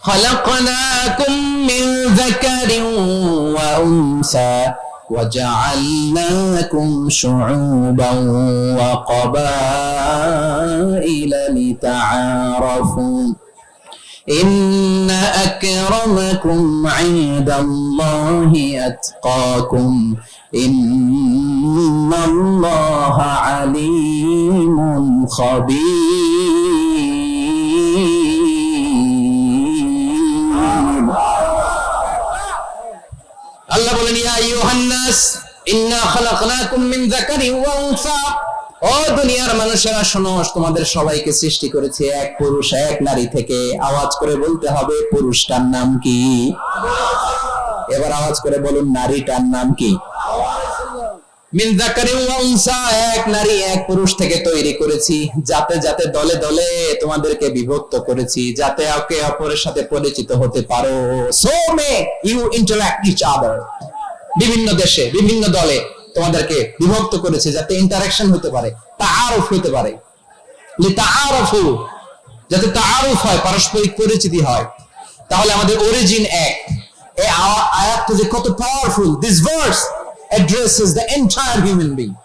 خلقناكم من ذكر وأنثى وجعلناكم شعوبا وقبائل لتعارفوا إن أكرمكم عند الله أتقاكم إن الله عليم خبير. আল্লাহ বলেন ইয়া আইয়ুহান নাস ইন্না খালাকনাকুম মিন যাকারিন ওয়া উনসা, ও দুনিয়ার মানুষেরা শোনো, তোমাদের সবাইকে সৃষ্টি করেছে এক পুরুষ এক নারী থেকে। আওয়াজ করে বলতে হবে পুরুষটার নাম কি? এবার আওয়াজ করে বলুন নারীটার নাম কি? মিন যাকারিন ওয়া উনসা, এক নারী এক পুরুষ থেকে তৈরি করেছি, যাতে যাতে দলে দলে তোমাদেরকে বিভক্ত করেছি, যাতে একে অপরের সাথে পরিচিত হতে পারো। So may you interact each other. বিভিন্ন দেশে বিভিন্ন দলে তোমাদেরকে বিভক্ত করেছে যাতে ইন্টারঅ্যাকশন হতে পারে, তাআরুফ হতে পারে। লিতাআরফু, যাতে তাআরুফ হয়, পারস্পরিক পরিচিতি হয়। তাহলে আমাদের অরিজিন এক। এই আয়াতটা যে কত powerful! This verse addresses the entire human being.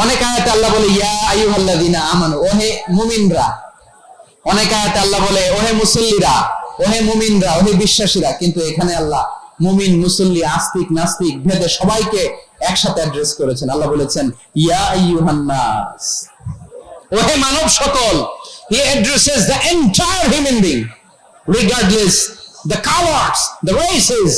অনেক আয়াতে আল্লাহ বলে ইয়া আইয়ুহাল্লাযীনা আমানু, ওহে মুমিনরা। অনেক আয়াতে আল্লাহ বলে ওহে মুসল্লিরা, ওহে মুমিনরা, ওহে বিশ্বাসীরা। কিন্তু এখানে আল্লাহ মুমিন মুসল্লি আস্তিক নাস্তিক ভেদে সবাইকে একসাথে অ্যাড্রেস করেছেন। আল্লাহ বলেছেন ইয়া আইয়ুহান নাস, ওহে মানব সকল। He addresses the entire human being regardless the colors, the races,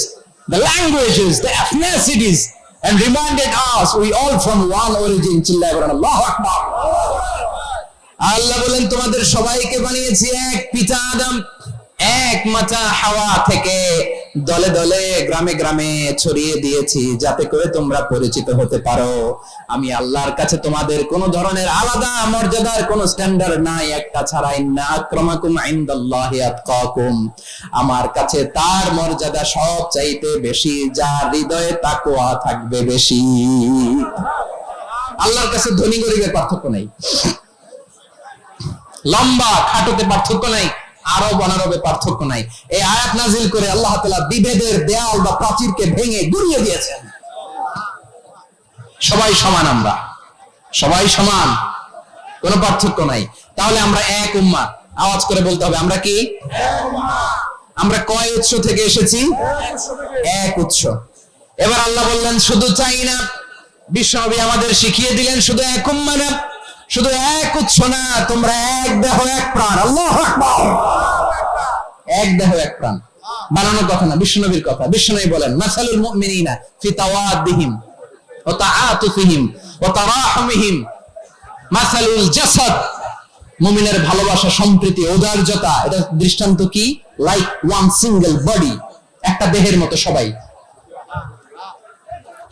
the languages, the ethnicities, and reminded us we all from one origin. চিল্লায়ে বলেন আল্লাহু আকবার। আল্লাহ বলেন তোমাদের সবাইকে বানিয়েছি এক পিতা আদম, এক মাতা হাওয়া থেকে, দলে দলে গ্রামে গ্রামে ছড়িয়ে দিয়েছি যাতে করে তোমরা পরিচিত হতে পারো। আমি আল্লাহর কাছে তোমাদের কোন ধরনের আলাদা মর্যাদার কোন স্ট্যান্ডার্ড নাই, একটা ছাড়া। ইন্না আকরামাকুম ইনদাল্লাহি আতকাকুম, আমার কাছে তার মর্যাদা সব চাইতে বেশি, যার হৃদয়ে তাকওয়া থাকবে বেশি। আল্লাহর কাছে ধনী গরিবের পার্থক্য নাই, লম্বা খাটোতে পার্থক্য নাই, আরব অনারবে পার্থক্য নাই। এই আয়াত নাজিল করে আল্লাহ তাআলা বিভেদের দেয়াল বা প্রাচীরকে ভেঙে গুড়িয়ে দিয়েছেন। সবাই সমান, আমরা সবাই সমান, কোনো পার্থক্য নাই। তাহলে আমরা এক উম্মাহ। আওয়াজ করে বলতে হবে আমরা কি? এক উম্মাহ। আমরা কয় উৎস থেকে এসেছি? এক উৎস। এবার আল্লাহ বললেন শুধু চাই না, বিশ্বনবী আমাদের শিখিয়ে দিলেন শুধু এক উম্মাহ না, শুধু এক উৎস না, তোমরা এক দেহ এক প্রাণ। আল্লাহু আকবার। এক দেহ এক প্রাণ বানানোর কথা না, বিশ্বনবীর কথা। বিশ্বনবী বলেন মাসালুল মুমিনিনা ফি তাওয়াদ্দিহিম ওয়া তাআতুফিহিম ওয়া তারাহুমিহিম মাসালুল জাসাদ, মুমিনের ভালোবাসা, সম্প্রীতি, ঔদার্যতা, এটা দৃষ্টান্ত কি? লাইক ওয়ান সিঙ্গেল বডি, একটা দেহের মতো সবাই।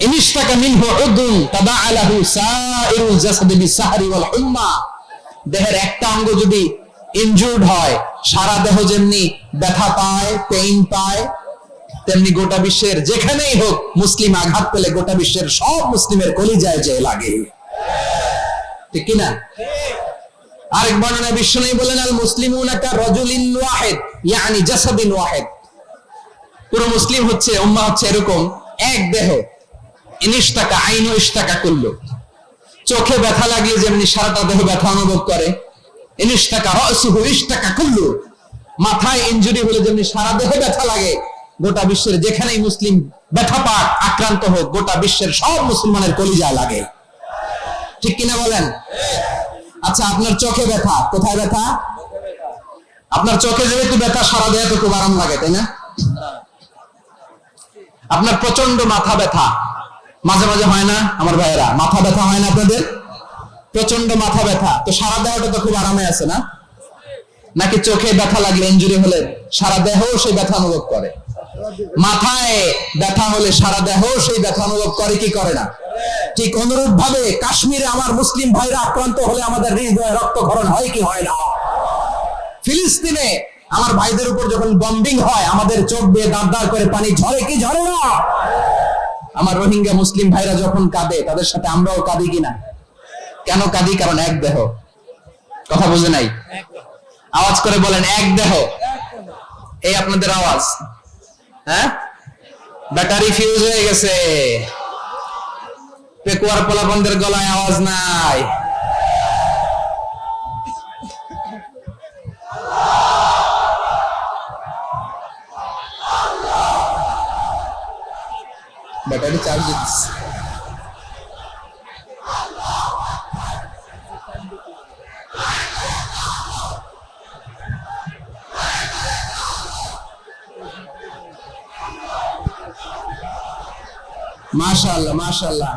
ইনিশতাকা মিনহু উদুন তাদাআলাহু সাইরুল জাসাদি বিসাহরি ওয়াল হুম্মা, দেহের একটা অঙ্গ যদি ইনজুর্ড হয়, সারা দেহ যেমনি ব্যথা পায়, পেইন পায়, তেমনি গোটা বিশ্বের যেখানেই হোক মুসলিম আঘাত পেলে গোটা বিশ্বের সব মুসলিমের কলিজায় যে লাগে, ঠিক কি না? আরেক বর্ণনায় বিশ্বনবী বলেন আল মুসলিমুনা কা রাজুলিন ওয়াহিদ ইয়ানি জাসাদিন ওয়াহিদ, পুরো মুসলিম হচ্ছে, উম্মাহ হচ্ছে এরকম এক দেহ। ইনিশতাকা আইনু ইশতাকা কুল্লু, চোখে ব্যথা লাগলে যেমনি সারাটা দেহ ব্যথা অনুভব করে, ইনিশতাকা রাসুহু ইশতাকা কুল্লু, মাথায় ইনজুরি হলে যেমনি সারা দেহে ব্যথা লাগে, গোটা বিশ্বের যেখানেই মুসলিম ব্যথা পাক, আক্রান্ত হোক, গোটা বিশ্বের সব মুসলমানের কলিজায় লাগে, ঠিক কিনা বলেন? আচ্ছা, আপনার চোখে ব্যথা, কোথায় ব্যথা? আপনার চোখে যেহেতু ব্যথা, সারা দেহে তো খুব আরাম লাগে, তাই না? আপনার প্রচন্ড মাথা ব্যথা মাঝে মাঝে হয় না আমার ভাইয়েরা? মাথা ব্যথা হয় না আপনাদের? প্রচন্ড মাথা ব্যথা, তো সারা দেহটা তো খুব আরামে আছে না? নাকি চোখে ব্যথা লাগলে, ইনজুরি হলে সারা দেহ সেই ব্যথা অনুভব করে? মাথায় ব্যথা হলে সারা দেহ সেই ব্যথা অনুভব করে কি করে না? ঠিক অনুরূপ ভাবে কাশ্মীরে আমার মুসলিম ভাইরা আক্রান্ত হলে আমাদের হৃদয়ে রক্তক্ষরণ হয় কি হয় না? ফিলিস্তিনে আমার ভাইদের উপর যখন বম্বিং হয়, আমাদের চোখ দিয়ে দাঁড় দাঁড় করে পানি ঝরে কি ঝরে না? আমার রোহিঙ্গা মুসলিম ভাইরা যখন কাঁদে, তাদের সাথে আমরাও কাঁদি কিনা? কেন কাঁদি? কারণ এক দেহ। কথা বুঝে নাই? আওয়াজ করে বলেন এক দেহ। এই আপনাদের আওয়াজ, হ্যাঁ ব্যাটারি ফিউজ হয়ে গেছে, পেকুয়ার পোলাপনদের গলায় আওয়াজ নাই। ব্যাটারি চার্জ দিচ্ছে। মাশাআল্লাহ মাশাআল্লাহ।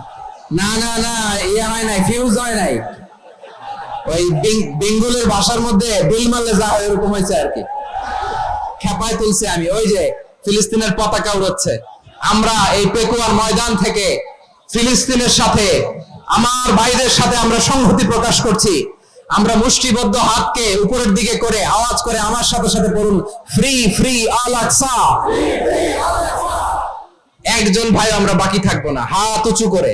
না না না, ইয়ে হয় নাই, ফিউজ হয় নাই। ওই বেঙ্গলের ভাষার মধ্যে বিল মারলে যা হয় এরকম হয়েছে আর কি। খেপায় তুলছে আমি। ওই যে ফিলিস্তিনের পতাকা উড়াচ্ছে। আমরা এই পেকুয়ার ময়দান থেকে ফিলিস্তিনের সাথে, আমার ভাইদের সাথে আমরা সংহতি প্রকাশ করছি। আমরা মুষ্টিবদ্ধ হাতকে উপরের দিকে করে আওয়াজ করে আমার সাথে সাথে পড়ুন, ফ্রি ফ্রি আল আকসা। একজন ভাই আমরা বাকি থাকবো না। হাত উঁচু করে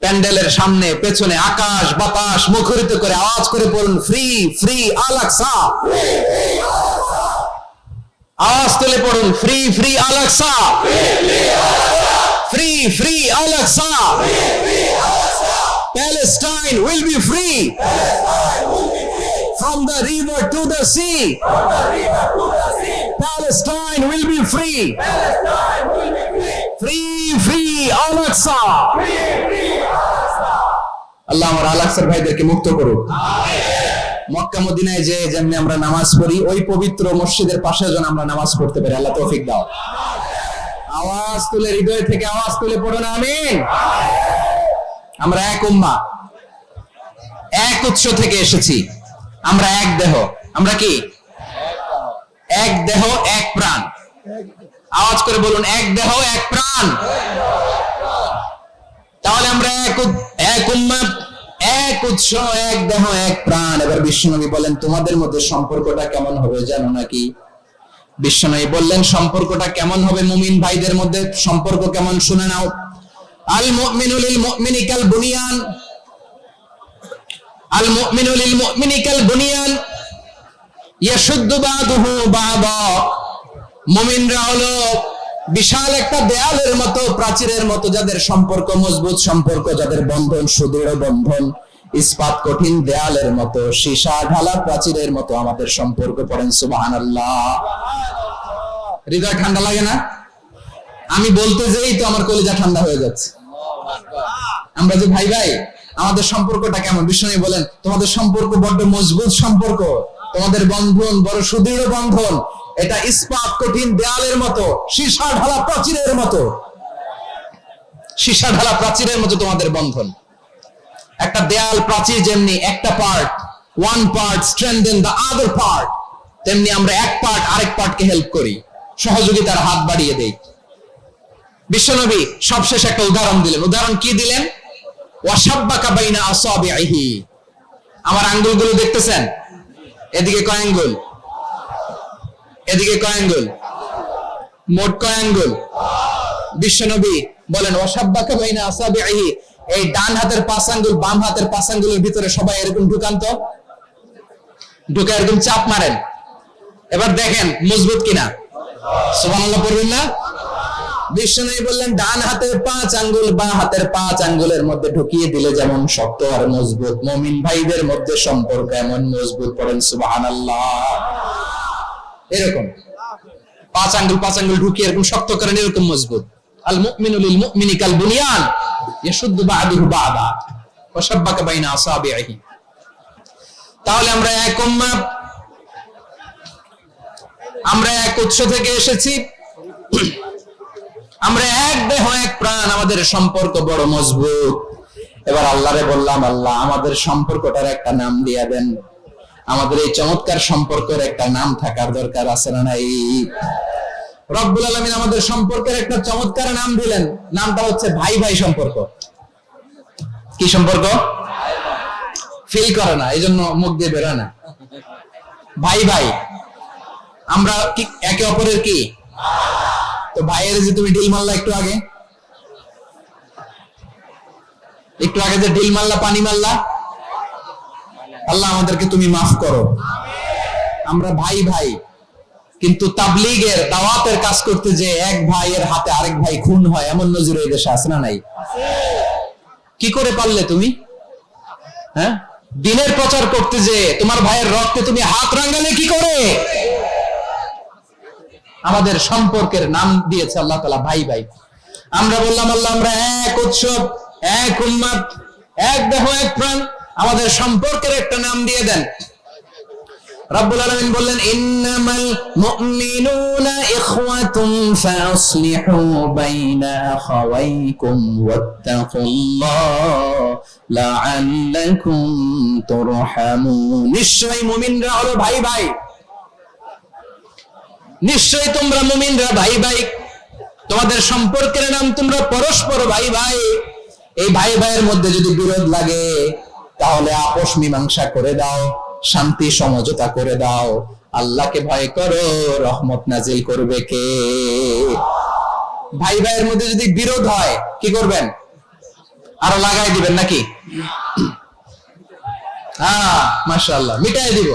প্যান্ডেলের সামনে পেছনে আকাশ বাতাস মুখরিত করে আওয়াজ করে পড়ুন, ফ্রি ফ্রি আল আকসা। আওয়াজ তুলে পড়ুন, free free Al Aqsa, free free Al Aqsa. Palestine will be free from the river to the sea. Palestine will be free. Free free Al-Aqsa. আল্লাহ আমার আল-আকসার ভাইদেরকে মুক্ত করুক। মক্কা মদিনায় যে যেমনি আমরা নামাজ পড়ি, ওই পবিত্র মসজিদের পাশে যেন আমরা নামাজ পড়তে পারি। আল্লাহ তৌফিক দাও। আওয়াজ তুলে, হৃদয় থেকে আওয়াজ তুলে পড়ুন আমিন। আমরা এক উম্মাহ, এক উৎস থেকে এসেছি। আমরা এক দেহ। আমরা কি? এক দেহ এক প্রাণ। আওয়াজ করে বলুন, এক দেহ এক প্রাণ। তাহলে আমরা এক উম্মাহ, এক উৎস, এক দেহ এক প্রাণ। এবার বিশ্বনবী বলেন, তোমাদের মধ্যে সম্পর্কটা কেমন হবে জানো নাকি? বিশ্বনবী বললেন, সম্পর্কটা কেমন হবে মুমিন ভাইদের মধ্যে? সম্পর্ক কেমন শুনে নাও। আল মুমিনু লিল মুমিনি কাল বুনিয়ান, আল মুমিনু লিল মুমিনি কাল বুনিয়ান ইয়াশুদ্দু বাদুহু বাদা। মুমিনরা হলো বিশাল একটা দেয়ালের মতো, প্রাচীরের মতো, যাদের সম্পর্ক মজবুত সম্পর্ক, যাদের বন্ধন সুদৃঢ় বন্ধন, ইস্পাত কঠিন দেয়ালের মতো, সীসা ঢালা প্রাচীরের মতো আমাদের সম্পর্ক। পড়েন সুবহানাল্লাহ। হৃদয় ঠান্ডা লাগে না? আমি বলতে যেই তো আমার কলিজা ঠান্ডা হয়ে যাচ্ছে। আমরা যে ভাই ভাই, আমাদের সম্পর্কটা কেমন? বিষ্ণু বলেন, তোমাদের সম্পর্ক বড্ড মজবুত সম্পর্ক, তোমাদের বন্ধন বড় সুদৃঢ় বন্ধন। এটা ইস্পাত কঠিন দেয়ালের মতো, সীসা ঢালা প্রাচীরের মতো, সীসা ঢালা প্রাচীরের মতো তোমাদের বন্ধন। একটা দেয়াল প্রাচীর যেমনি একটা part, one part strengthen the other part, তেমনি আমরা এক পার্ট আরেক পার্টকে হেল্প করি, সহযোগিতার হাত বাড়িয়ে দেই। বিশ্বনবী সবশেষ একটা উদাহরণ দিলেন। উদাহরণ কি দিলেন? ওয়াশাব্বাকা বাইনা আসাবিহি। আমার আঙ্গুলগুলো দেখতেছেন? এদিকে কয় আঙ্গুল? এদিকে কয় আঙ্গুল? মোট কয় আঙ্গুল? বিশ্বনবী বলেন, ওয়াশাব্বাকা বাইনা আসাবিহি। এই ডান হাতের 5 আঙ্গুল বাম হাতের 5 আঙ্গুলের ভিতরে সবাই এরকম ঢুকান তো, ঢুকে এরকম চাপ মারেন। এবার দেখেন মজবুত কিনা। সুবহানাল্লাহ পড়বেন না? বিশ্বনবী বললেন, ডান হাতের 5 আঙ্গুল বাম হাতের 5 আঙ্গুলের মধ্যে ঢুকিয়ে দিলে যেমন শক্ত আর মজবুত, মুমিন ভাইদের মধ্যে সম্পর্ক এমন মজবুত। পড়েন সুবহানাল্লাহ। এরকম 5 আঙ্গুল ঢুকিয়ে এরকম শক্ত করেন, এরকম মজবুত। আল মুমিনু লিল মুমিনি কাল বুনিয়ান ইয়াশুদ্দু বা'দুহু বা'দা ওয়া শাব্বাকা বাইনা আসাবিহি। তাহলে আমরা এক উম্মাহ, আমরা এক উৎস থেকে এসেছি, আমরা এক দেহ এক প্রাণ, আমাদের সম্পর্ক বড় মজবুত। এবার আল্লাহরে বললাম, আল্লাহ আমাদের সম্পর্কটার একটা নাম দিয়ে দেন। আমাদের এই চমৎকার সম্পর্কের একটা নাম থাকার দরকার আছে না নাই? রব্বুল আলামিন আমাদের সম্পর্কের একটা চমৎকার নাম দিলেন। নামটা হচ্ছে ভাই ভাই সম্পর্ক। কি সম্পর্ক? ফিল করে না, এই জন্য মুখ দিয়ে বেরোয় না। ভাই ভাই, আমরা কি একে অপরের কি? তো ভাইয়ের যে তুমি ঢিল মারলা একটু আগে, যে ঢিল মারলা, পানি মারলা, আল্লাহ আমাদেরকে তুমি মাফ করো। আমরা ভাই ভাই, কিন্তু তাবলীগের দাওয়াতের কাজ করতে যে এক ভাইয়ের হাতে আরেক ভাই খুন হয়, এমন নজির এই দেশে আছে না নাই? কি করে পারলে তুমি? হ্যাঁ, দিনের প্রচার করতে যে তোমার ভাইয়ের রক্তে তুমি হাত রাঙালে কি করে? আমাদের সম্পর্কের নাম দিয়েছে আল্লাহ তাআলা ভাই ভাই। আমরা বললাম আল্লাহ আমরা এক উৎসব, এক উম্মত, এক দেহ, এক প্রাণ, আমাদের সম্পর্কের একটা নাম দিয়ে দেন। রব্বুল আলামিন বললেন ইন্নামাল মুমিনুনা ইখওয়াতুন ফাসলিহু বাইনা আখাওয়াইকুম ওয়াত্তাকুল্লাহ লাআল্লাকুম তুরহামুন। নিশ্চয়ই মুমিনরা হলো ভাই ভাই, নিশ্চয়ই তোমরা মুমিনরা ভাই ভাই, তোমাদের সম্পর্কের নাম তোমরা পরস্পর ভাই ভাই। এই ভাই ভাইয়ের মধ্যে যদি বিরোধ লাগে তাহলে আপোষ মীমাংসা করে দাও, শান্তি সমঝোতা করে দাও। আল্লাহকে ভয় করো, রহমত নাজিল করবে কে? ভাই ভাইয়ের মধ্যে যদি বিরোধ হয় কি করবেন? আরো লাগাই দিবেন নাকি? হ্যাঁ, মাশাআল্লাহ, মিটাই দিব।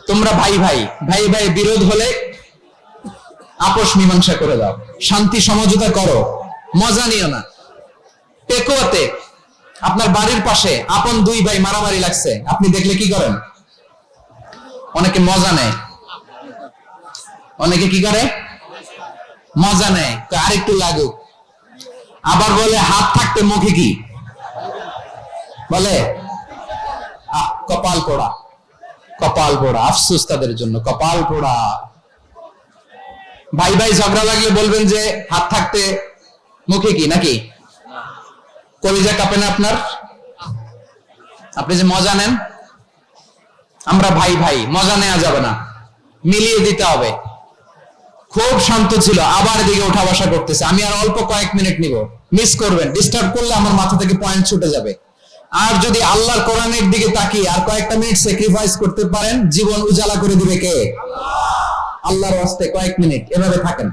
তোমরা ভাই ভাই, ভাই ভাই বিরোধ হলে আপোষ মীমাংসা করে দাও, শান্তি সমঝোতা করো, মজা নিও না। পেকুয়াতে আপনার বাড়ির পাশে আপন দুই ভাই মারামারি লাগছে, আপনি দেখলে কি করেন? অনেকে মজা নেয়, অনেকে কি করে? মজা নেয়, আরেকটু লাগুক। আবার বলে হাত থাকতে মুখে কি বলে? কপাল পোড়া, কপাল পোড়া। আফসোস তাদের জন্য, কপাল পোড়া। ভাই ভাই ঝগড়া লাগলে বলবেন যে হাত থাকতে মুখে কি, নাকি? কলিজা কাঁপে না আপনার? আপনি যে মজা নেন। আমরা ভাই ভাই, মজা নেওয়া যাবে না, মিলিয়ে দিতে হবে। খুব শান্ত ছিল, আবার এদিকে উঠা বসা করতেছে। আমি আর অল্প কয়েক মিনিট নিব, মিস করবেন। ডিস্টার্ব করলে আমার মাথা থেকে পয়েন্ট ছুটে যাবে। আর যদি আল্লাহর কোরআনের দিকে তাকিয়ে আর কয়েকটা মিনিট স্যাক্রিফাইস করতে পারেন, জীবন উজালা করে দিবে কে? আল্লাহর ওয়াস্তে কয়েক মিনিট এভাবে থাকেন।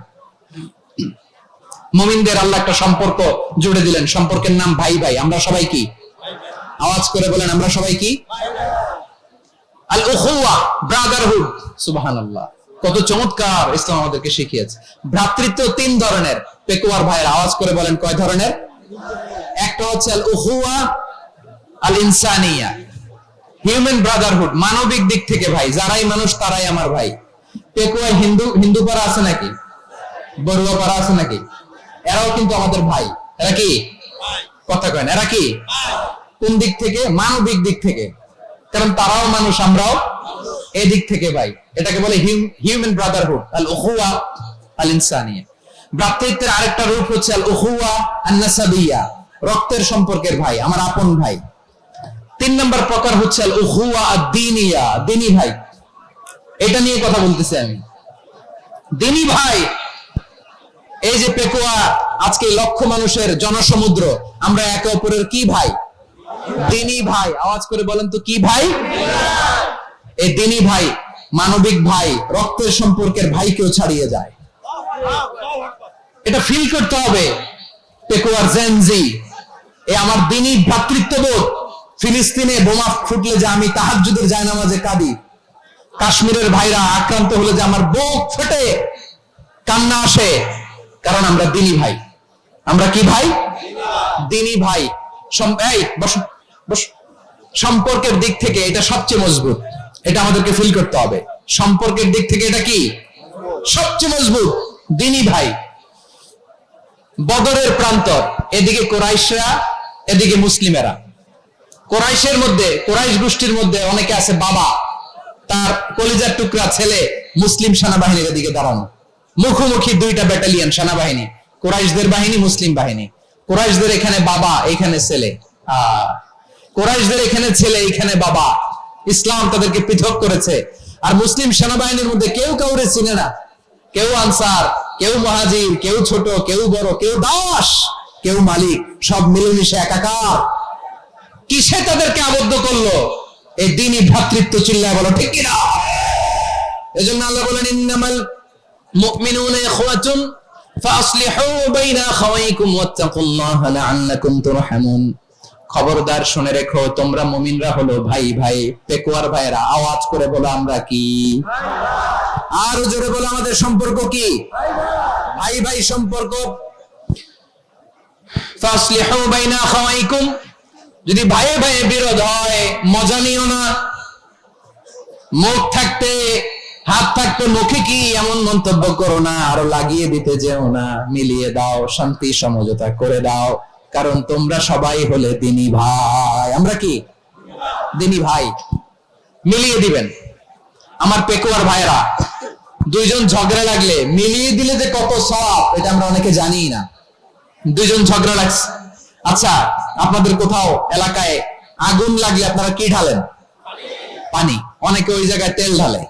মুমিনদের আল্লাহ একটা সম্পর্ক জুড়ে দিলেন, সম্পর্কের নাম ভাই ভাই। আমরা সবাই কি? আওয়াজ করে বলেন, আমরা সবাই কি? আল উখুওয়া, ব্রাদারহুড। সুবহানাল্লাহ, কত চমৎকার ইসলাম আমাদেরকে শিখিয়েছে। ভ্রাতৃত্ব তিন ধরনের। পেকুয়ার ভাইয়ের আওয়াজ করে বলেন কয় ধরনের? একটা হচ্ছে আল উখুওয়া আল ইনসানিয়া, হিউম্যান ব্রাদারহুড, মানবিক দিক থেকে ভাই, যারাই মানুষ তারাই আমার ভাই। পেকুয়ায় হিন্দু পাড়া আছে নাকি? বড়ুয়া পাড়া আছে নাকি? এরাও কিন্তু আমাদের ভাই। এরা কি? কথা কয় না, এরা কি? কোন দিক থেকে? মানবিক দিক থেকে, কারণ তারাও মানুষ, আমরাও এদিক থেকে ভাই। এটাকে বলে হিউম্যান ব্রাদারহুড, আল উখুওয়া আল ইনসানিয়া। ভ্রাতৃত্বের আরেকটা রূপ হচ্ছে আল উখুওয়া আন নাসাবিয়া, রক্তের সম্পর্কের ভাই, আমার আপন ভাই। তিন নম্বর প্রকার হচ্ছে আল উখুওয়া আদ-দীনিয়া, দ্বীনি ভাই। এটা নিয়ে কথা বলতেছি আমি, দ্বীনি ভাই। এই যে পেকুয়া, আজকে লক্ষ মানুষের জনসমুদ্র, আমরা একে অপরের কি ভাই? দ্বীনি ভাই। আওয়াজ করে বলেন তো কি ভাই? এই দ্বীনি ভাই, মানবিক ভাই, রক্তের সম্পর্কের ভাইকেও ছাড়িয়ে যায়। এটা ফিল করতে হবে। পেকুয়ার জেনজি, এ আমার দ্বীনি ভ্রাতৃত্ববোধ। ফিলিস্তিনে বোমা ফুটলে যে আমি তাহাজ্জুদের জায়নামাজে কাঁদি, কাশ্মীরের ভাইরা আক্রান্ত হলে যে আমার বুক ফেটে কান্না আসে, কারণ আমরা দ্বীনি ভাই। আমরা কি ভাই? দ্বীনি ভাই। সম্পর্কের দিক থেকে এটা সবচেয়ে মজবুত। এটা আমাদেরকে ফিল করতে হবে। সম্পর্কের দিক থেকে এটা কি? সবচেয়ে মজবুত, দ্বীনি ভাই। বদরের প্রান্তর, এদিকে কুরাইশরা, এদিকে মুসলিমেরা। কুরাইশের মধ্যে, কুরাইশ গোষ্ঠীর মধ্যে অনেকে আছে বাবা, তার কলিজার টুকরা ছেলে মুসলিম সেনাবাহিনীর দিকে দাঁড়ানো, মুখোমুখি দুইটা ব্যাটালিয়ন সেনাবাহিনী, কুরাইশদের বাহিনী, মুসলিম বাহিনী। কুরাইশদের এখানে বাবা, এখানে ছেলে। কুরাইশদের এখানে ছেলে, এখানে বাবা। ইসলাম তাদেরকে পৃথক করেছে। আর মুসলিম সেনাবাহিনীর মধ্যে কেউ কাউরে চিনে না, কেউ আনসার, কেউ মুহাজির, কেউ ছোট, কেউ বড়, কেউ দাস, কেউ মালিক, সব মিলেমিশে একাকার। কিসে তাদেরকে আবদ্ধ করলো? এই দ্বীনি ভ্রাতৃত্ব। চিল্লায় বলো ঠিক কিনা? এজন্য আল্লাহ বলেন ইন্নামাল মুমিনুনা ইখওয়াতুন ফাসলিহু বাইনা আখাওয়াইকুম ওয়াত্তাকুল্লাহা লাআল্লাকুম তুরহামুন। খবরদার শুনে রেখো, তোমরা মুমিনরা হলো ভাই ভাই। পেকুয়ার ভাইরা আওয়াজ করে বলো আমরা কি? আরো জোরে বলে আমাদের সম্পর্ক কি? ভাই ভাই সম্পর্ক। ফাসলিহু বাইনা আখাওয়াইকুম, যদি ভাইয়ে ভাইয়ে বিরোধ হয় মজা নিও না। মুখ থাকতে হাত থাকতে মুখে কি এমন মন্তব্য করো না, আরো লাগিয়ে দিতে যেও না। মিলিয়ে দাও, শান্তি সমঝোতা করে দাও, কারণ তোমরা সবাই হলে দিনী ভাই। আমরা কি দিনী ভাই? মিলিয়ে দিবেন। আমার পেকুয়ার ভাইরা, দুইজন ঝগড়া লাগলে মিলিয়ে দিলে যে কত সওয়াব, এটা আমরা অনেকে জানি না। দুইজন ঝগড়া লাগছে, আচ্ছা আপনাদের কোথাও এলাকায় আগুন লাগলে আপনারা কি ঢালেন? পানি। অনেকে ওই জায়গায় তেল ঢালে,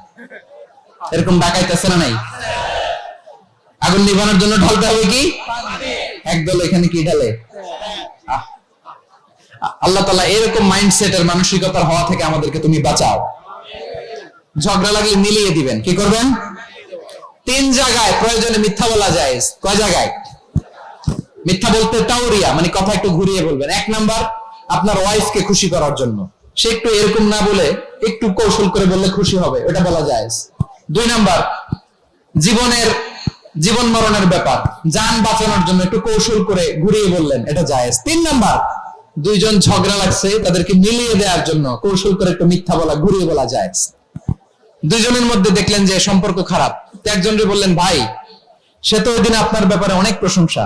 এরকম ডাকাইতেছে না নাই? আগুন নিভানোর জন্য ঢালতে হবে কি? একদল এখানে কি ঢালে? আল্লাহ তাআলা এরকম মাইন্ডসেটের মানসিকতার হওয়া থেকে আমাদেরকে তুমি বাঁচাও। ঝগড়া লাগলে মিলিয়ে দিবেন। কি করবেন? 3 জায়গায় প্রয়োজনে মিথ্যা বলা যায়। কয় জায়গায় মিথ্যা বলতে? তাওরিয়া, মানে কথা একটু ঘুরিয়ে বলবেন। 1 নাম্বার, আপনার ওয়াইফকে খুশি করার জন্য, সে একটু এরকম না বলে একটু কৌশল করে বললে খুশি হবে, এটা বলা যায়। 2 নাম্বার, জীবন মরণের ব্যাপার, জান বাঁচানোর জন্য একটু কৌশল করে ঘুরিয়ে বললেন, এটা জায়েজ। 3 নাম্বার, দুইজন ঝগড়া লাগছে তাদেরকে মিলিয়ে দেওয়ার জন্য কৌশল করে একটু মিথ্যা বলা, ঘুরিয়ে বলা জায়েজ। দুইজনের মধ্যে দেখলেন যে সম্পর্ক খারাপ, একজনকে বললেন, ভাই সে তো ওই দিন আপনার ব্যাপারে অনেক প্রশংসা।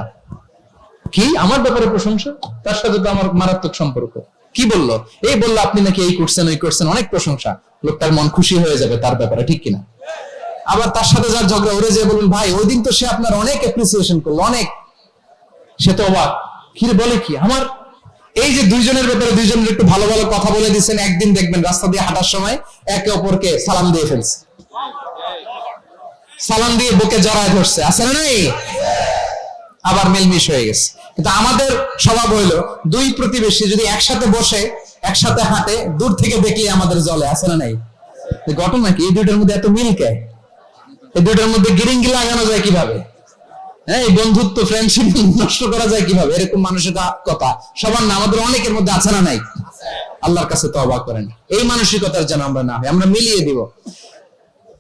কি আমার ব্যাপারে প্রশংসা? তার সাথে তো আমার মারাত্মক সম্পর্ক। কি বললো? এই বললো আপনি নাকি এই করছেন ওই করছেন, অনেক প্রশংসা। লোকটার মন খুশি হয়ে যাবে তার ব্যাপারে, ঠিক কিনা? আবার তার সাথে যার ঝগড়া, ওরে যে বলুন, ভাই ওই দিন তো সে আপনার অনেক অ্যাপ্রিসিয়েশন করলো, অনেক। সে তো অবাক, কি বলে কি আমার? এই যে দুইজনের ব্যাপারে দুইজনের একটু ভালো ভালো কথা বলে দিচ্ছেন, একদিন দেখবেন রাস্তা দিয়ে হাঁটার সময় একে অপরকে সালাম দিয়ে ফেলছে, সালাম দিয়ে বুকে জড়ায় ধরছে, আছে না নাই? আবার মিলমিশ হয়ে গেছে। কিন্তু আমাদের স্বভাব হইলো, দুই প্রতিবেশী যদি একসাথে বসে একসাথে হাঁটে, দূর থেকে দেখলে আমাদের জ্বলে, আছে না নাই? ঘটনা কি? এই দুইটার মধ্যে এত মিল কে? এই দুইটার মধ্যে গিরিঙ্গি লাগানো যায় কিভাবে? হ্যাঁ, এই বন্ধুত্ব ফ্রেন্ডশিপ নষ্ট করা যায় কিভাবে? এরকম মানুষের কথা সবার না, আমাদের অনেকের মধ্যে আছে না নাই? আল্লাহর কাছে তওবা করেন, এই মানসিকতার যেন আমরা না হয়, আমরা মিলিয়ে দিব।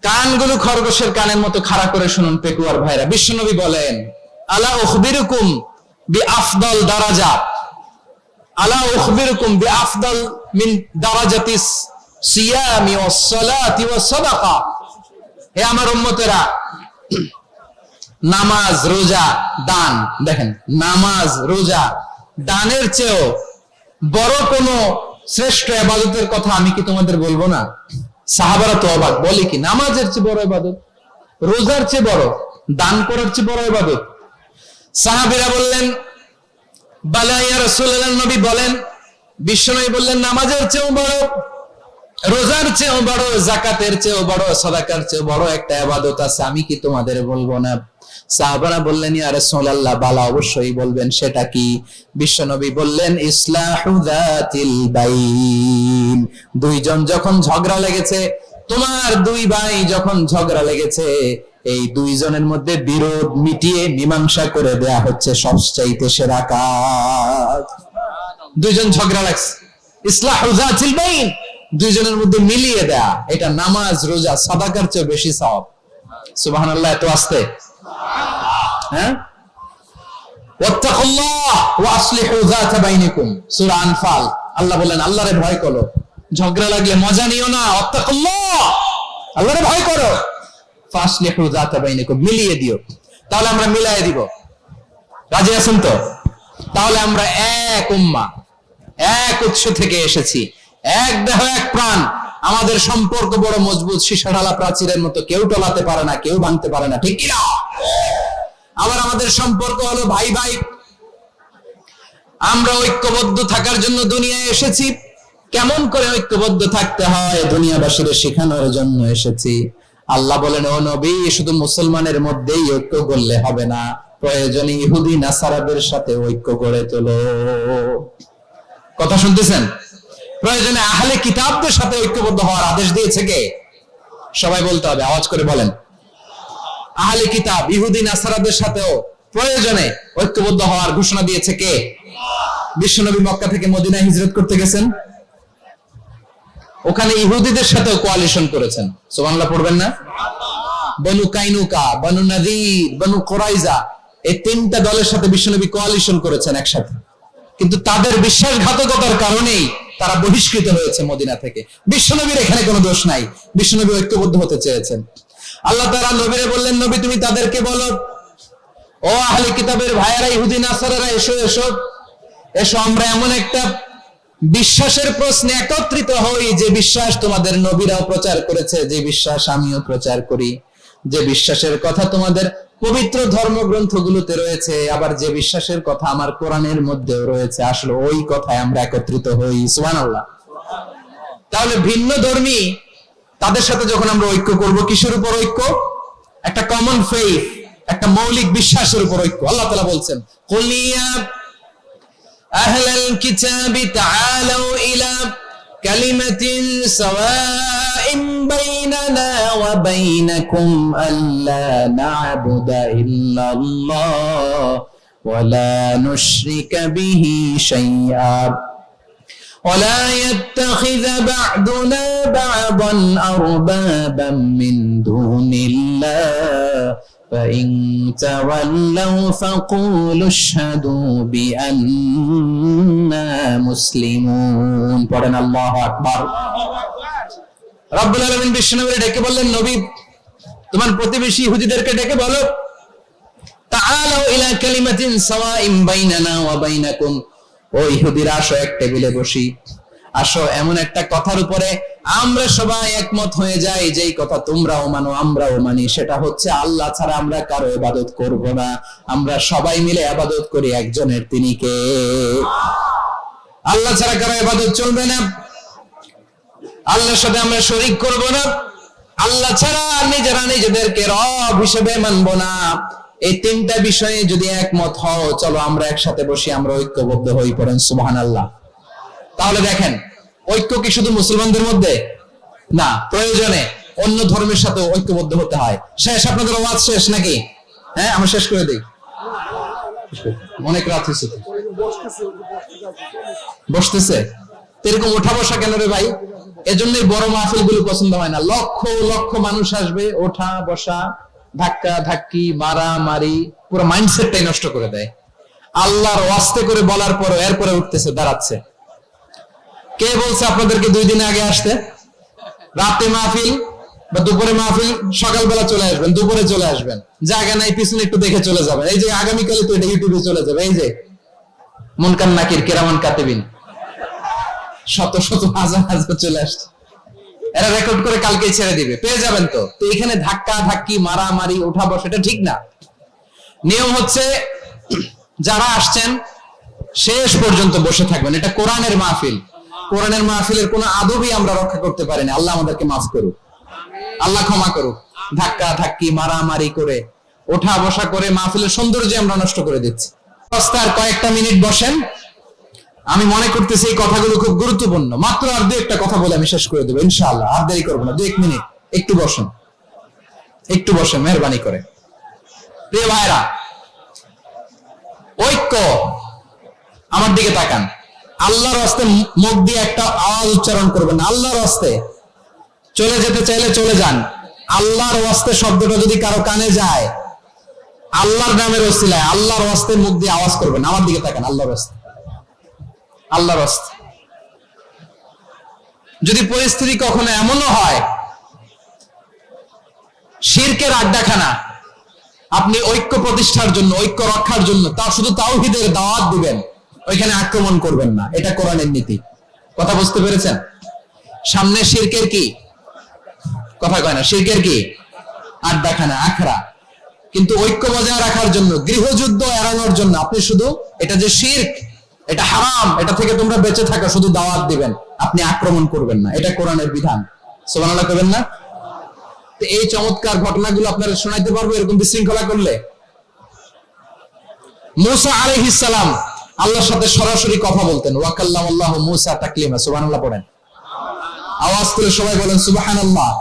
কানগুলো খরগোশের কানের মতো খাড়া করে শুনুন পেকুয়ার ভাইরা। বিশ্বনবী বলেন, আলা উখবিরুকুম বিআফদাল দারাজাত, আলা উখবিরুকুম বিআফদাল মিন দারাজাতিস সিয়ামি ওয়াস সালাতি ওয়াস সাদাকা। হে আমার উম্মতেরা, নামাজ, রোজা, দান, দেখেন নামাজ, রোজা, দানের চেয়েও বড় কোন শ্রেষ্ঠ ইবাদতের কথা আমি কি তোমাদের বলবো না? সাহাবারা তো অবাক, বলে কি নামাজের চেয়ে বড় ইবাদত, রোজার চেয়ে বড়, দান করার চেয়ে বড় ইবাদত? সাহাবীরা বললেন, বালা ইয়া রাসূলুল্লাহ। নবী বলেন, বিশ্বনবী বললেন, নামাজের চেয়েও বড়, রোজার চেয়েও বড়, যাকাতের চেয়েও বড়, সাদাকার চেয়েও বড় একটা ইবাদত আছে, আমি কি তোমাদের বলবো না? সাহাবারা বললেন, ইয়া রাসূলুল্লাহ, বালা অবশ্যই বলবেন, সেটা কি? বিশ্বনবী বললেন, ইসলাহু যাতিল বাইন। দুইজন যখন ঝগড়া লেগেছে, তোমার দুই ভাই যখন ঝগড়া লেগেছে, এই দুইজনের মধ্যে বিরোধ মিটিয়ে মীমাংসা করে দেয়া হচ্ছে সবচাইতে সেরা কাজ। দুইজন ঝগড়া লাগছে, ইসলাহু যাতিল বাইন, দুইজনের মধ্যে মিলিয়ে দেয়া, এটা নামাজ, রোজা, সাদাকার চেয়ে বেশি সওয়াব। সুবহানাল্লাহ, এত আস্তে? হ্যাঁ, ওয়াত্তাকুল্লাহ ওয়া আসলিহু যাতা বাইনিকুম, সূরা আনফাল। আল্লাহ বলেন, আল্লাহরে ভয় করো, ঝগড়া লাগলে মজা নিও না, ওয়াত্তাকুল্লাহ, আল্লাহরে ভয় করো, ফাসলিহু যাতা বাইনিকুম, মিলিয়ে দিও। তাহলে আমরা মিলায়ে দিব, রাজি আছেন তো? তাহলে আমরা এক উম্মাহ, এক উৎস থেকে এসেছি, এক দেহ এক প্রাণ, আমাদের সম্পর্ক বড় মজবুত, সীসাঢালা প্রাচীরের মতো, কেউ টলাতে পারে না, কেউ ভাঙতে পারে না, ঠিক কিনা? আবার আমাদের সম্পর্ক হলো ভাই ভাই, আমরা ঐক্যবদ্ধ থাকার জন্য দুনিয়ায় এসেছি। কেমন করে ঐক্যবদ্ধ থাকতে হয় দুনিয়াবাসীর শেখানোর জন্য এসেছি। আল্লাহ বলেন, ও নবী, শুধু মুসলমানের মধ্যেই ঐক্য করলে হবে না, প্রয়োজনে ইহুদি নাসারাদের সাথে ঐক্য গড়ে তোলো। কথা শুনতেছেন? প্রয়োজনে আহলে কিতাবদের সাথে ঐক্যবদ্ধ হওয়ার আদেশ দিয়েছে কে? সবাই বলতে হবে, আওয়াজ করে বলেন। আহলে কিতাব ইহুদি নাসারাদের সাথেও প্রয়োজনে ঐক্যবদ্ধ হওয়ার ঘোষণা দিয়েছে কে? বিশ্বনবী মক্কা থেকে মদিনায় হিজরত করতে গেছেন, ওখানে ইহুদিদের সাথেও কোয়ালিশন করেছেন। সুবহানাল্লাহ পড়বেন না? বনু কাইনুকা, বনু নাযীর, বনু কুরাইজা, এই তিনটা দলের সাথে বিশ্বনবী কোয়ালিশন করেছেন একসাথে, কিন্তু তাদের বিশ্বাসঘাতকতার কারণেই তারা বহিষ্কৃত হয়েছে মদিনা থেকে। বিশ্বনবীর এখানে কোনো দোষ নাই, বিশ্বনবী ঐক্যবদ্ধ হতে চেয়েছেন। আল্লাহ তাআলা নবীরে বললেন, নবী তুমি তাদেরকে বলো, ও আহলে কিতাবের ভাইয়েরা, ইহুদি নাসারারা, এসো এসো এসো, আমরা এমন একটা বিশ্বাসের প্রশ্নে একত্রিত হই যে বিশ্বাস তোমাদের নবীরাও প্রচার করেছে, যে বিশ্বাস আমিও প্রচার করি, যে বিশ্বাসের কথা তোমাদের পবিত্র ধর্মগ্রন্থগুলোতে রয়েছে, আবার যে বিশ্বাসের কথা আমার কোরআনের মধ্যেও রয়েছে, আসলে ওই কথায় আমরা একত্রিত হই। সুবহানাল্লাহ। তাহলে ভিন্ন ধর্মী তাদের সাথে যখন আমরা ঐক্য করব, কিসের উপর ঐক্য? একটা কমন ফেইথ, একটা মৌলিক বিশ্বাসের উপর ঐক্য। আল্লাহ তাআলা বলছেন, কুল ইয়া আহলাল কিতাবি তাআলু ইলা কালিমাতিন সাওয়াইন বাইনানা ওয়া বাইনাকুম আল্লা না'বুদা ইল্লাল্লাহ ওয়া লা নুশরিকা বিহি শাইআ ولا يتخذ بعضنا بعضا أربابا من دون الله فإن تولوا فقولوا اشهدوا بأننا مسلمون। পড়েন আল্লাহু আকবার। রব্বুল আলামিন বিশ্বনবীকে ডেকে বললেন, নবী তোমার প্রতিবেশী ইহুদিদেরকে ডেকে বলো, তাআলু ইলা কালিমাতিন সাওয়াইন বাইনানা ওয়া বাইনাকুম, ও ইহুদিরা আসো এক টেবিলে বসি, আসো এমন একটা কথার উপরে আমরা সবাই একমত হয়ে যাই, যেই কথা তোমরাও মানো আমরাও মানি, সেটা হচ্ছে আল্লাহ ছাড়া আমরা কারো ইবাদত করব না, আমরা সবাই মিলে ইবাদত করি একজনের, তিনি কে? আল্লাহ ছাড়া কারো ইবাদত চলবে না, আল্লাহর সাথে আমরা শরীক করব না, আল্লাহ ছাড়া নিজেরা নিজেদেরকে রব হিসেবে মানব না। এই তিনটা বিষয়ে যদি একমত হও, চলো আমরা একসাথে বসি, আমরা ঐক্যবদ্ধ হই। পড়েন সুবহানাল্লাহ। তাহলে দেখেন, ঐক্য কি শুধু মুসলমানদের মধ্যে না, প্রয়োজনে অন্য ধর্মের সাথে ঐক্যবদ্ধ হতে হয়। শেষ? আপনাদের ওয়াজ শেষ নাকি? হ্যাঁ, আমরা শেষ করে দিই, অনেক রাত হয়েছে। বসতেছে এরকম ওঠা বসা কেন রে ভাই? এজন্যই বড় মাহফিল গুলো পছন্দ হয় না। লক্ষ লক্ষ মানুষ আসবে, ওঠা বসা, ধাক্কা ধাক্কি, মারামারি, পুরো মাইন্ডসেটটাই নষ্ট করে দেয়। আল্লাহর ওয়াস্তে করে বলার পর এরপরে উঠতেছে, দাঁড়াচ্ছে। কে বলছে আপনাদেরকে 2 দিন আগে আসতে? রাতে মাহফিল বা দুপুরে মাহফিল, সকালবেলা চলে আসবেন, দুপুরে চলে আসবেন, জায়গা নাই পিছনে একটু দেখে চলে যাবেন। এই যে আগামীকালে তো এটা ইউটিউবে চলে যাবে, এই যে মুনকার নাকির কিরামান কাতিবিন, শত শত হাজার হাজার চলে আসছে, এরা রেকর্ড করে কালকে ছেড়ে দিবে, পেয়ে যাবেন। তো এখানে ধাক্কা ধাক্কি, মারামারি, ওঠা বসা, এটা ঠিক না। নিয়ম হচ্ছে যারা আসছেন শেষ পর্যন্ত বসে থাকবেন। এটা কোরআনের মাহফিল, কোরআনের মাহফিলের কোন আদবই আমরা রক্ষা করতে পারিনি। আল্লাহ আমাদেরকে মাফ করুক, আল্লাহ ক্ষমা করুক। ধাক্কা ধাক্কি, মারামারি করে, ওঠা বসা করে মাহফিলের সৌন্দর্য আমরা নষ্ট করে দিচ্ছি। আর কয়েকটা মিনিট বসেন, আমি মনে করতেছি এই কথাগুলো খুব গুরুত্বপূর্ণ। মাত্র আর 2-1টা কথা বলে আমি শেষ করে দেবো ইনশাআল্লাহ, আর দেরি করবো না। 2-1 মিনিট একটু বসেন, একটু বসেন মেহরবানি করে। প্রিয় ভাইরা, ঐক্য, আমার দিকে তাকান। আল্লাহর রাস্তে মুখ দিয়ে একটা আওয়াজ উচ্চারণ করবেন না। আল্লাহর রাস্তে চলে যেতে চাইলে চলে যান। আল্লাহর রাস্তে শব্দটা যদি কারো কানে যায়, আল্লাহর নামের ওসিলায় আল্লাহর রাস্তে মুখ দিয়ে আওয়াজ করবেন। আমার দিকে তাকান, আল্লাহর রাস্তে, আল্লাহর রাস্তে। যদি পরিস্থিতি কখনো এমনও হয় শিরকের আড্ডাখানা, আপনি ঐক্য প্রতিষ্ঠার জন্য, ঐক্য রক্ষার জন্য তা শুধু তাওহীদের দাওয়াত দিবেন, ওইখানে আক্রমণ করবেন না। এটা কোরআনের নীতি। কথা বুঝতে পেরেছেন? সামনে শিরকের কি কথা কয় না, শিরকের কি আড্ডাখানা, আখড়া। কিন্তু ঐক্য বজায় রাখার জন্য, গৃহযুদ্ধ এড়ানোর জন্য আপনি শুধু এটা যে শিরক, এটা হারাম, এটা থেকে তোমরা বেঁচে থাকো, শুধু দাওয়াত দিবেন, আপনি আক্রমণ করবেন না। এটা কোরআনের বিধান। সুবহানাল্লাহ করবেন না? তো এই চমৎকার ঘটনাগুলো আপনারা শোনাইতে পারবো এরকম বিশৃঙ্খলা করলে। মুসা আলাইহিস সালাম আল্লাহর সাথে সরাসরি কথা বলতেন। ওয়া কাল্লামাল্লাহু মুসা তাকলিমা। সুবহানাল্লাহ পড়েন, আওয়াজ করে সবাই বলেন সুবহানাল্লাহ।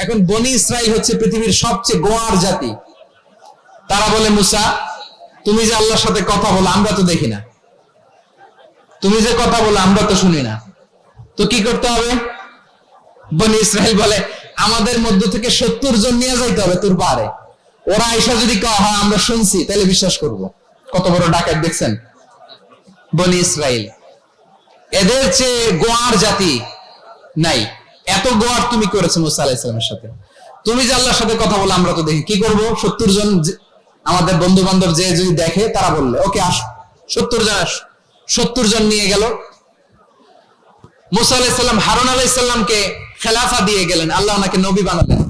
এখন বনি ইসরাইল হচ্ছে পৃথিবীর সবচেয়ে গোয়ার জাতি। তারা বলে, মুসা তুমি যে আল্লাহর সাথে কথা বলো আমরা তো দেখি না, তুমি যে কথা বলো আমরা তো শুনি না, তো কি করতে হবে? বনি ইসরাইল বলে, আমাদের মধ্য থেকে 70 জন নিয়ে যাইতে হবে তোর পারে। ওরা আইসা যদি কয় হ্যাঁ আমরা শুনছি, তাহলে বিশ্বাস করব। কত বড় ডাকাত দেখছেন বনি ইসরাইল। এদের চেয়ে গোয়ার জাতি নাই। এত গোয়ার তুমি করেছো মুসা আলাইহিস সালামের সাথে। তুমি যে আল্লাহর সাথে কথা বলে আমরা তো দেখি, কি করব? 70 জন আমাদের বন্ধু বান্ধব যে যদি দেখে, তারা বললে ওকে আস, 70 জন আস। 70 জন নিয়ে গেল। মুসা আলাইহিস সালাম হারুন আলাইহিস সালামকে খেলাফা দিয়ে গেলেন, আল্লাহ ওনাকে নবী বানালেন।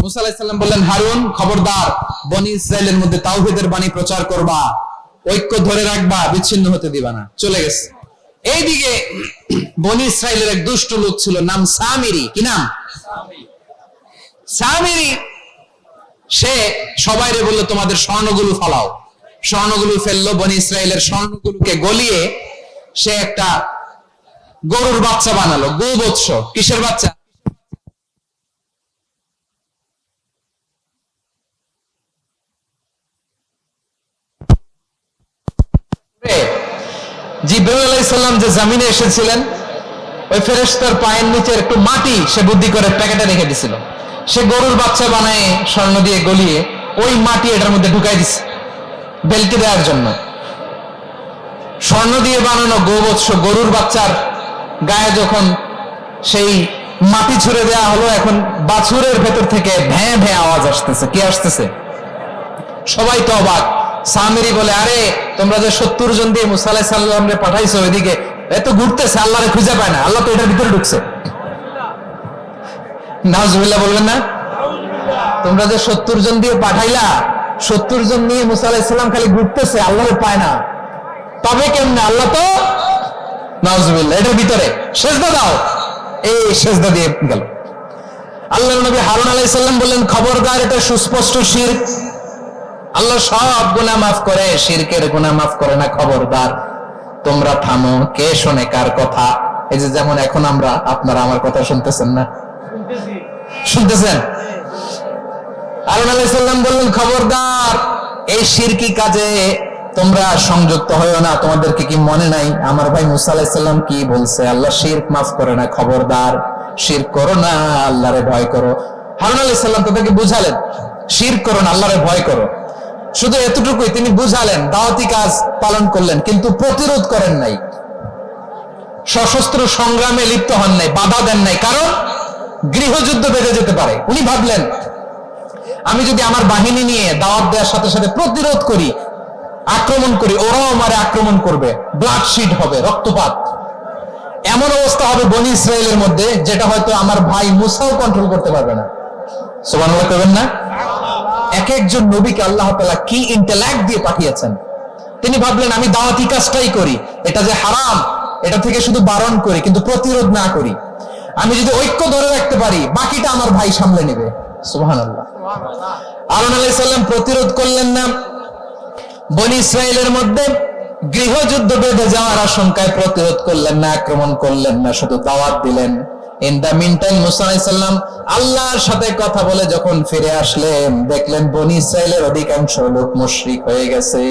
মুসা আলাইহিস সালাম বললেন, হারুন খবরদার, বনি ইসরাইলের মধ্যে তাওহীদের বাণী প্রচার করবা, ঐক্য ধরে রাখবা, বিচ্ছিন্ন হতে দিবা না। চলে গেছে। এইদিকে বনি ইসরাইলের এক দুষ্ট লোক ছিল, নাম সামিরি। কি নাম? সামিরি। সে সবাইরে বললো তোমাদের স্বর্ণগুলো ফলাও। স্বর্ণগুলো ফেললো। বনি ইসরাইলের স্বর্ণগুলোকে গলিয়ে সে একটা গরুর বাচ্চা বানালো। গোবৎস। কিসের বাচ্চা? জিবরাইল আলাইহিস সালাম যে জমিনে এসেছিলেন, ওই ফেরেশতার পায়ের নিচে একটু মাটি সে বুদ্ধি করে প্যাকেটে রেখে দিছিল। সে গরুর বাচ্চা বানায় স্বর্ণ দিয়ে গলিয়ে ওই মাটি এটার মধ্যে ঢুকাই দিছে বেলকি দেওয়ার জন্য। স্বর্ণ দিয়ে বানানো গোবৎস গরুর বাচ্চার গায়ে যখন সেই মাটি ছুঁড়ে দেওয়া হলো, এখন বাছুরের ভেতর থেকে ভ্যাঁ ভ্যাঁ আওয়াজ আসতেছে। কি আসতেছে? সবাই তো অবাক। সামিরি বলে, আরে তোমরা যে 70 জন দিয়ে মুসা আলাইহিস সালামকে পাঠাইছো, ওইদিকে এত ঘুরতেছে, আল্লাহরে খুঁজে পায় না, আল্লাহ তো এটার ভিতরে ঢুকছে। নাউজুবিল্লাহ বলবেন না? তোমরা যে 70 জন দিয়ে পাঠাইলা, 70 জন নিয়ে মুসা আলাইহিস সালাম খালি ঘুরতেছে, আল্লাহরে পায় না, তবে কেমনে? আল্লাহ তো নাউজুবিল্লাহ এটার ভিতরে। সেজদা দাও। এই সেজদা দিয়ে গেল। আল্লাহর নবী হারুন আলাইহিস সালাম বললেন, খবরদার, এটা সুস্পষ্ট শিরক। আল্লাহ সব গুনাহ মাফ করে, শিরকের গুনাহ মাফ করে না। খবরদার, তোমরা থামো। কে শোনে কার কথা? এই যে যেমন এখন আপনারা আমার কথা শুনতেছেন না? শুনতেছেন? হারুন আলাইহিস সালাম বললেন, খবরদার, এই শিরকি কাজে তোমরা সংযুক্ত হয়ো না। তোমাদেরকে কি মনে নাই আমার ভাই মুসা আলাইহিস সালাম কি বলছে? আল্লাহ শিরক মাফ করে না। খবরদার, শিরক করো না, আল্লাহরে ভয় করো। হারুন আলাইহিস সালাম তাদেরকে বুঝালেন, শিরক করো না, আল্লাহরে ভয় করো। শুধু এতটুকুই তিনি বুঝালেন, দাওয়াতি কাজ পালন করলেন, কিন্তু প্রতিরোধ করেন নাই, সশস্ত্র সংগ্রামে লিপ্ত হন নাই, বাধা দেন নাই। কারণ গৃহযুদ্ধ বেঁধে যেতে পারে। উনি ভাবলেন, আমি যদি আমার বাহিনী নিয়ে দাওয়াত দেওয়ার সাথে সাথে প্রতিরোধ করি, আক্রমণ করি, ওরাও আমারে আক্রমণ করবে, ব্লাডশিড হবে, রক্তপাত। এমন অবস্থা হবে বনি ইসরায়েলের মধ্যে, যেটা হয়তো আমার ভাই মুসাও কন্ট্রোল করতে পারবে না। সুবহানাল্লাহ করবেন না? এক একজন নবীকে আল্লাহ তাআলা কি ইন্টেলেক্ট দিয়ে পাঠিয়েছেন। তিনি ভাবলেন, আমি দাওয়াতি কাজটাই করি, এটা যে হারাম এটা থেকে শুধু বারণ করি, কিন্তু প্রতিরোধ না করি। আমি যদি ঐক্য ধরে রাখতে পারি, বাকিটা আমার ভাই সামলে নেবে। সুবহানাল্লাহ। হারুন আলাইহিস সালাম প্রতিরোধ করলেন না। বনি ইসরায়েলের মধ্যে গৃহযুদ্ধ বেঁধে যাওয়ার আশঙ্কায় প্রতিরোধ করলেন না, আক্রমণ করলেন না, শুধু দাওয়াত দিলেন। ইন দা মিন টাইম মুসা আলাইহিস সালাম আল্লাহর সাথে কথা বলে যখন ফিরে আসলেন, দেখলেন বনি ইসরায়েলের অধিকাংশ লোক মুশরিক হয়ে গেছে।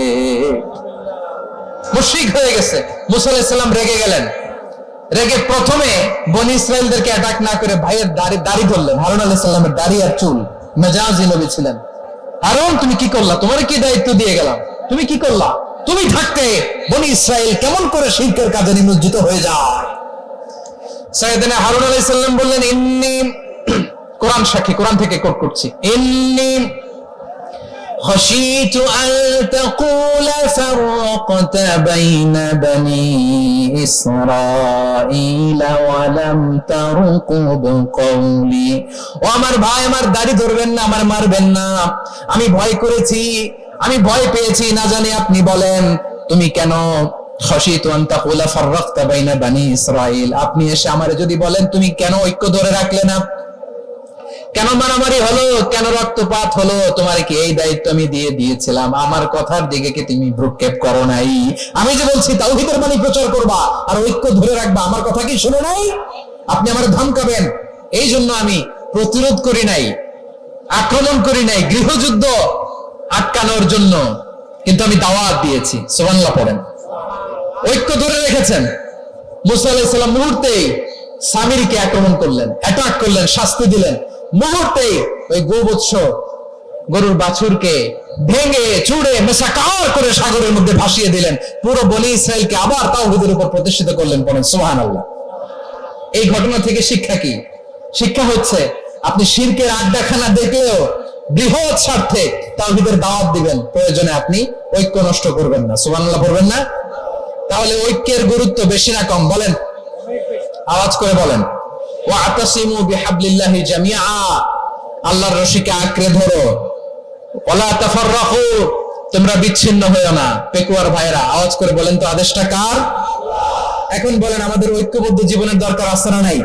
মুশরিক হয়ে গেছে। মুসা আলাইহিস সালাম রেগে গেলেন। রেগে প্রথমে বনি ইসরায়েলদেরকে অ্যাটাক না করে ভাইয়ের দাড়ি ধরলেন। হারুন আলাইহিস সালামের দাড়ি আর চুল। মেজাজি নবী ছিলেন। হারুন, তুমি কি করলা? তোমার কি দায়িত্ব দিয়ে গেলাম, তুমি কি করলা? তুমি থাকতে বনি ইসরায়েল কেমন করে শিরকের কাজে নিমজ্জিত হয়ে যায়? সাইয়েদনা হারুন আলাইহিস সালাম বললেন, ইন্নী, কোরআন সাক্ষী, কোরআন থেকে কোট করছি, ইন্নী خشيت أن تقول فرقت بين بني إسرائيل ولم ترقب قولي। ও আমার ভাই, আমার দাড়ি ধরবেন না, আমার মারবেন না। আমি ভয় করেছি, আমি ভয় পেয়েছি, না জানি আপনি বলেন তুমি কেন খশিতু আন তাকুলা ফাররাকতা বাইনা বানি ইসরাইল। আপনি এসে আমারে যদি বলেন তুমি কেন ঐক্য ধরে রাখলে না, কেন মারামারি হলো, কেন রক্তপাত হলো, তোমার কি এই দায়িত্ব আমি দিয়ে দিয়েছিলাম? আমার কথার দিকে কি তুমি ভ্রুক্ষেপ করো নাই? আমি যে বলছি তাওহীদের বাণী প্রচার করবা আর ঐক্য ধরে রাখবা, আমার কথা কি শুনো নাই? আপনি আমার ধমকাবেন, এই জন্য আমি প্রতিরোধ করি নাই, আক্রমণ করি নাই, গৃহযুদ্ধ আটকানোর জন্য, কিন্তু আমি দাওয়াত দিয়েছি। সুবহানাল্লাহ পড়েন। ঐক্য ধরে রেখেছেন। মুসা আলাইহিস সালাম মুহূর্তেই সামিরীকে আক্রমণ করলেন, অ্যাটাক করলেন, শাস্তি দিলেন। মুহূর্তে ওই গোবৎস গরুর বাছুরকে ভেঙে চুড়ে মেসাকার করে সাগরের মধ্যে ভাসিয়ে দিলেন। পুরো বনি ইসরায়েলকে আবার তাওহীদের উপর প্রতিষ্ঠিত করলেন। বলেন সুবহানাল্লাহ। এই ঘটনা থেকে শিক্ষা কি? শিক্ষা হচ্ছে আপনি শিরকের আড্ডাখানা দেখলেও বৃহৎ স্বার্থে তাওহীদের দাওয়াত দিবেন, প্রয়োজনে আপনি ঐক্য নষ্ট করবেন না। সুবহানাল্লাহ পড়বেন না? তাহলে ঐক্যের গুরুত্ব বেশি না কম? বলেন, আওয়াজ করে বলেন। ওয়াতাসিমু বিহাবলিল্লাহি জামিআ, আল্লাহর রশিকে আঁকড়ে ধরো। ওয়ালা তাফাররাকু, তোমরা বিচ্ছিন্ন হয়ো না। পেকুয়ার ভাইরা আওয়াজ করে বলেন তো আদেশটা কার? এখন বলেন আমাদের ঐক্যবদ্ধ জীবনের দরকার আছে না নাই?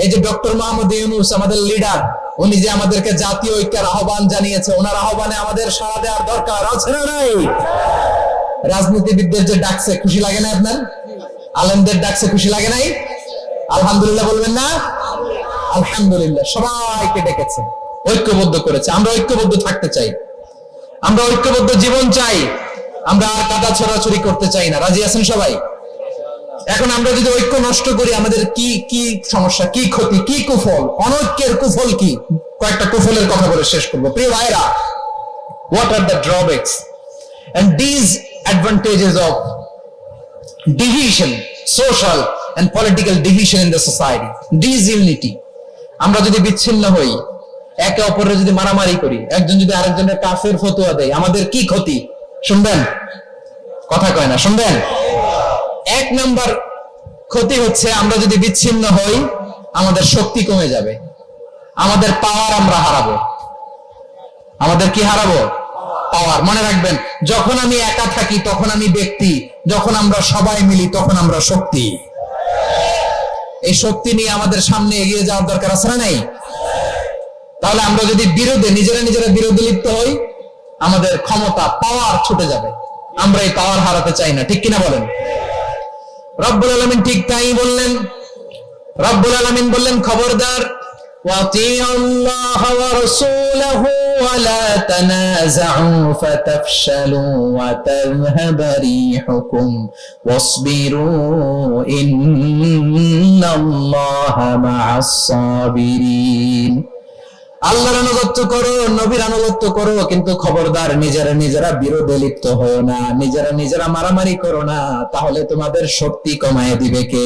এই যে ডক্টর মোহাম্মদ ইউনূস আমাদের লিডার, উনি যে আমাদেরকে জাতীয় ঐক্যের আহ্বান জানিয়েছে, ওনার আহ্বানে আমাদের সাড়া দেওয়ার দরকার আছে না নাই? রাজনীতিবিদদের যে ডাকছে খুশি লাগে না আপনার? আলেমদের ডাকছে খুশি লাগে নাই? আলহামদুলিল্লাহ বলবেন না? আলহামদুলিল্লাহ, সবাইকে ডেকেছে, ঐক্যবদ্ধ করেছে। আমরা ঐক্যবদ্ধ থাকতে চাই, আমরা ঐক্যবদ্ধ জীবন চাই, আমরা আর কাদা ছড়াছড়ি করতে চাই না। রাজি আছেন সবাই? এখন আমরা যদি ঐক্য নষ্ট করি আমাদের কি কি সমস্যা, কি ক্ষতি, কি কুফল? অনৈক্যের কুফল কি? কয়েকটা কুফলের কথা বলে শেষ করবো। প্রিয় ভাইরা, what are the drawbacks and disadvantages of division, social and political division in the society? Disunity, আমরা যদি বিচ্ছিন্ন হই, একে অপরের যদি মারামারি করি, একজন যদি আরেকজনের কাফের ফতোয়া দেয়, আমাদের কি ক্ষতি? শুনবেন? কথা কয় না, শুনবেন? এক নাম্বার ক্ষতি হচ্ছে আমরা যদি বিচ্ছিন্ন হই আমাদের শক্তি কমে যাবে, আমাদের পাওয়ার আমরা হারাবো। আমাদের কি হারাবো? পাওয়ার। মনে রাখবেন, যখন আমি একা থাকি তখন আমি ব্যক্তি, যখন আমরা সবাই মিলি তখন আমরা শক্তি। এই শক্তি নিয়ে আমাদের সামনে এগিয়ে যাওয়ার দরকার আছে না নাই? তাহলে আমরা যদি নিজেরা বিরোধে লিপ্ত হই আমাদের ক্ষমতা, পাওয়ার ছুটে যাবে। আমরা এই পাওয়ার হারাতে চাই না, ঠিক কিনা বলেন? রব্বুল আলামিন ঠিক তাই বললেন। রব্বুল আলামিন বললেন, খবরদার, ওয়াতিউল্লাহ ওয়া রাসূলাহু ওয়া লা তানাযাউ ফাতাফশালু ওয়া তাযহাবা রিহুকুম ওয়াসবিরু ইন্নাল্লাহা মা'আস সাবিরিন। আল্লাহর আনুগত্য করো, নবীর আনুগত্য করো, কিন্তু খবরদার নিজেরা বিরোধে লিপ্ত হও না, নিজেরা মারামারি করো না, তাহলে তোমাদের শক্তি কমায় দিবে কে?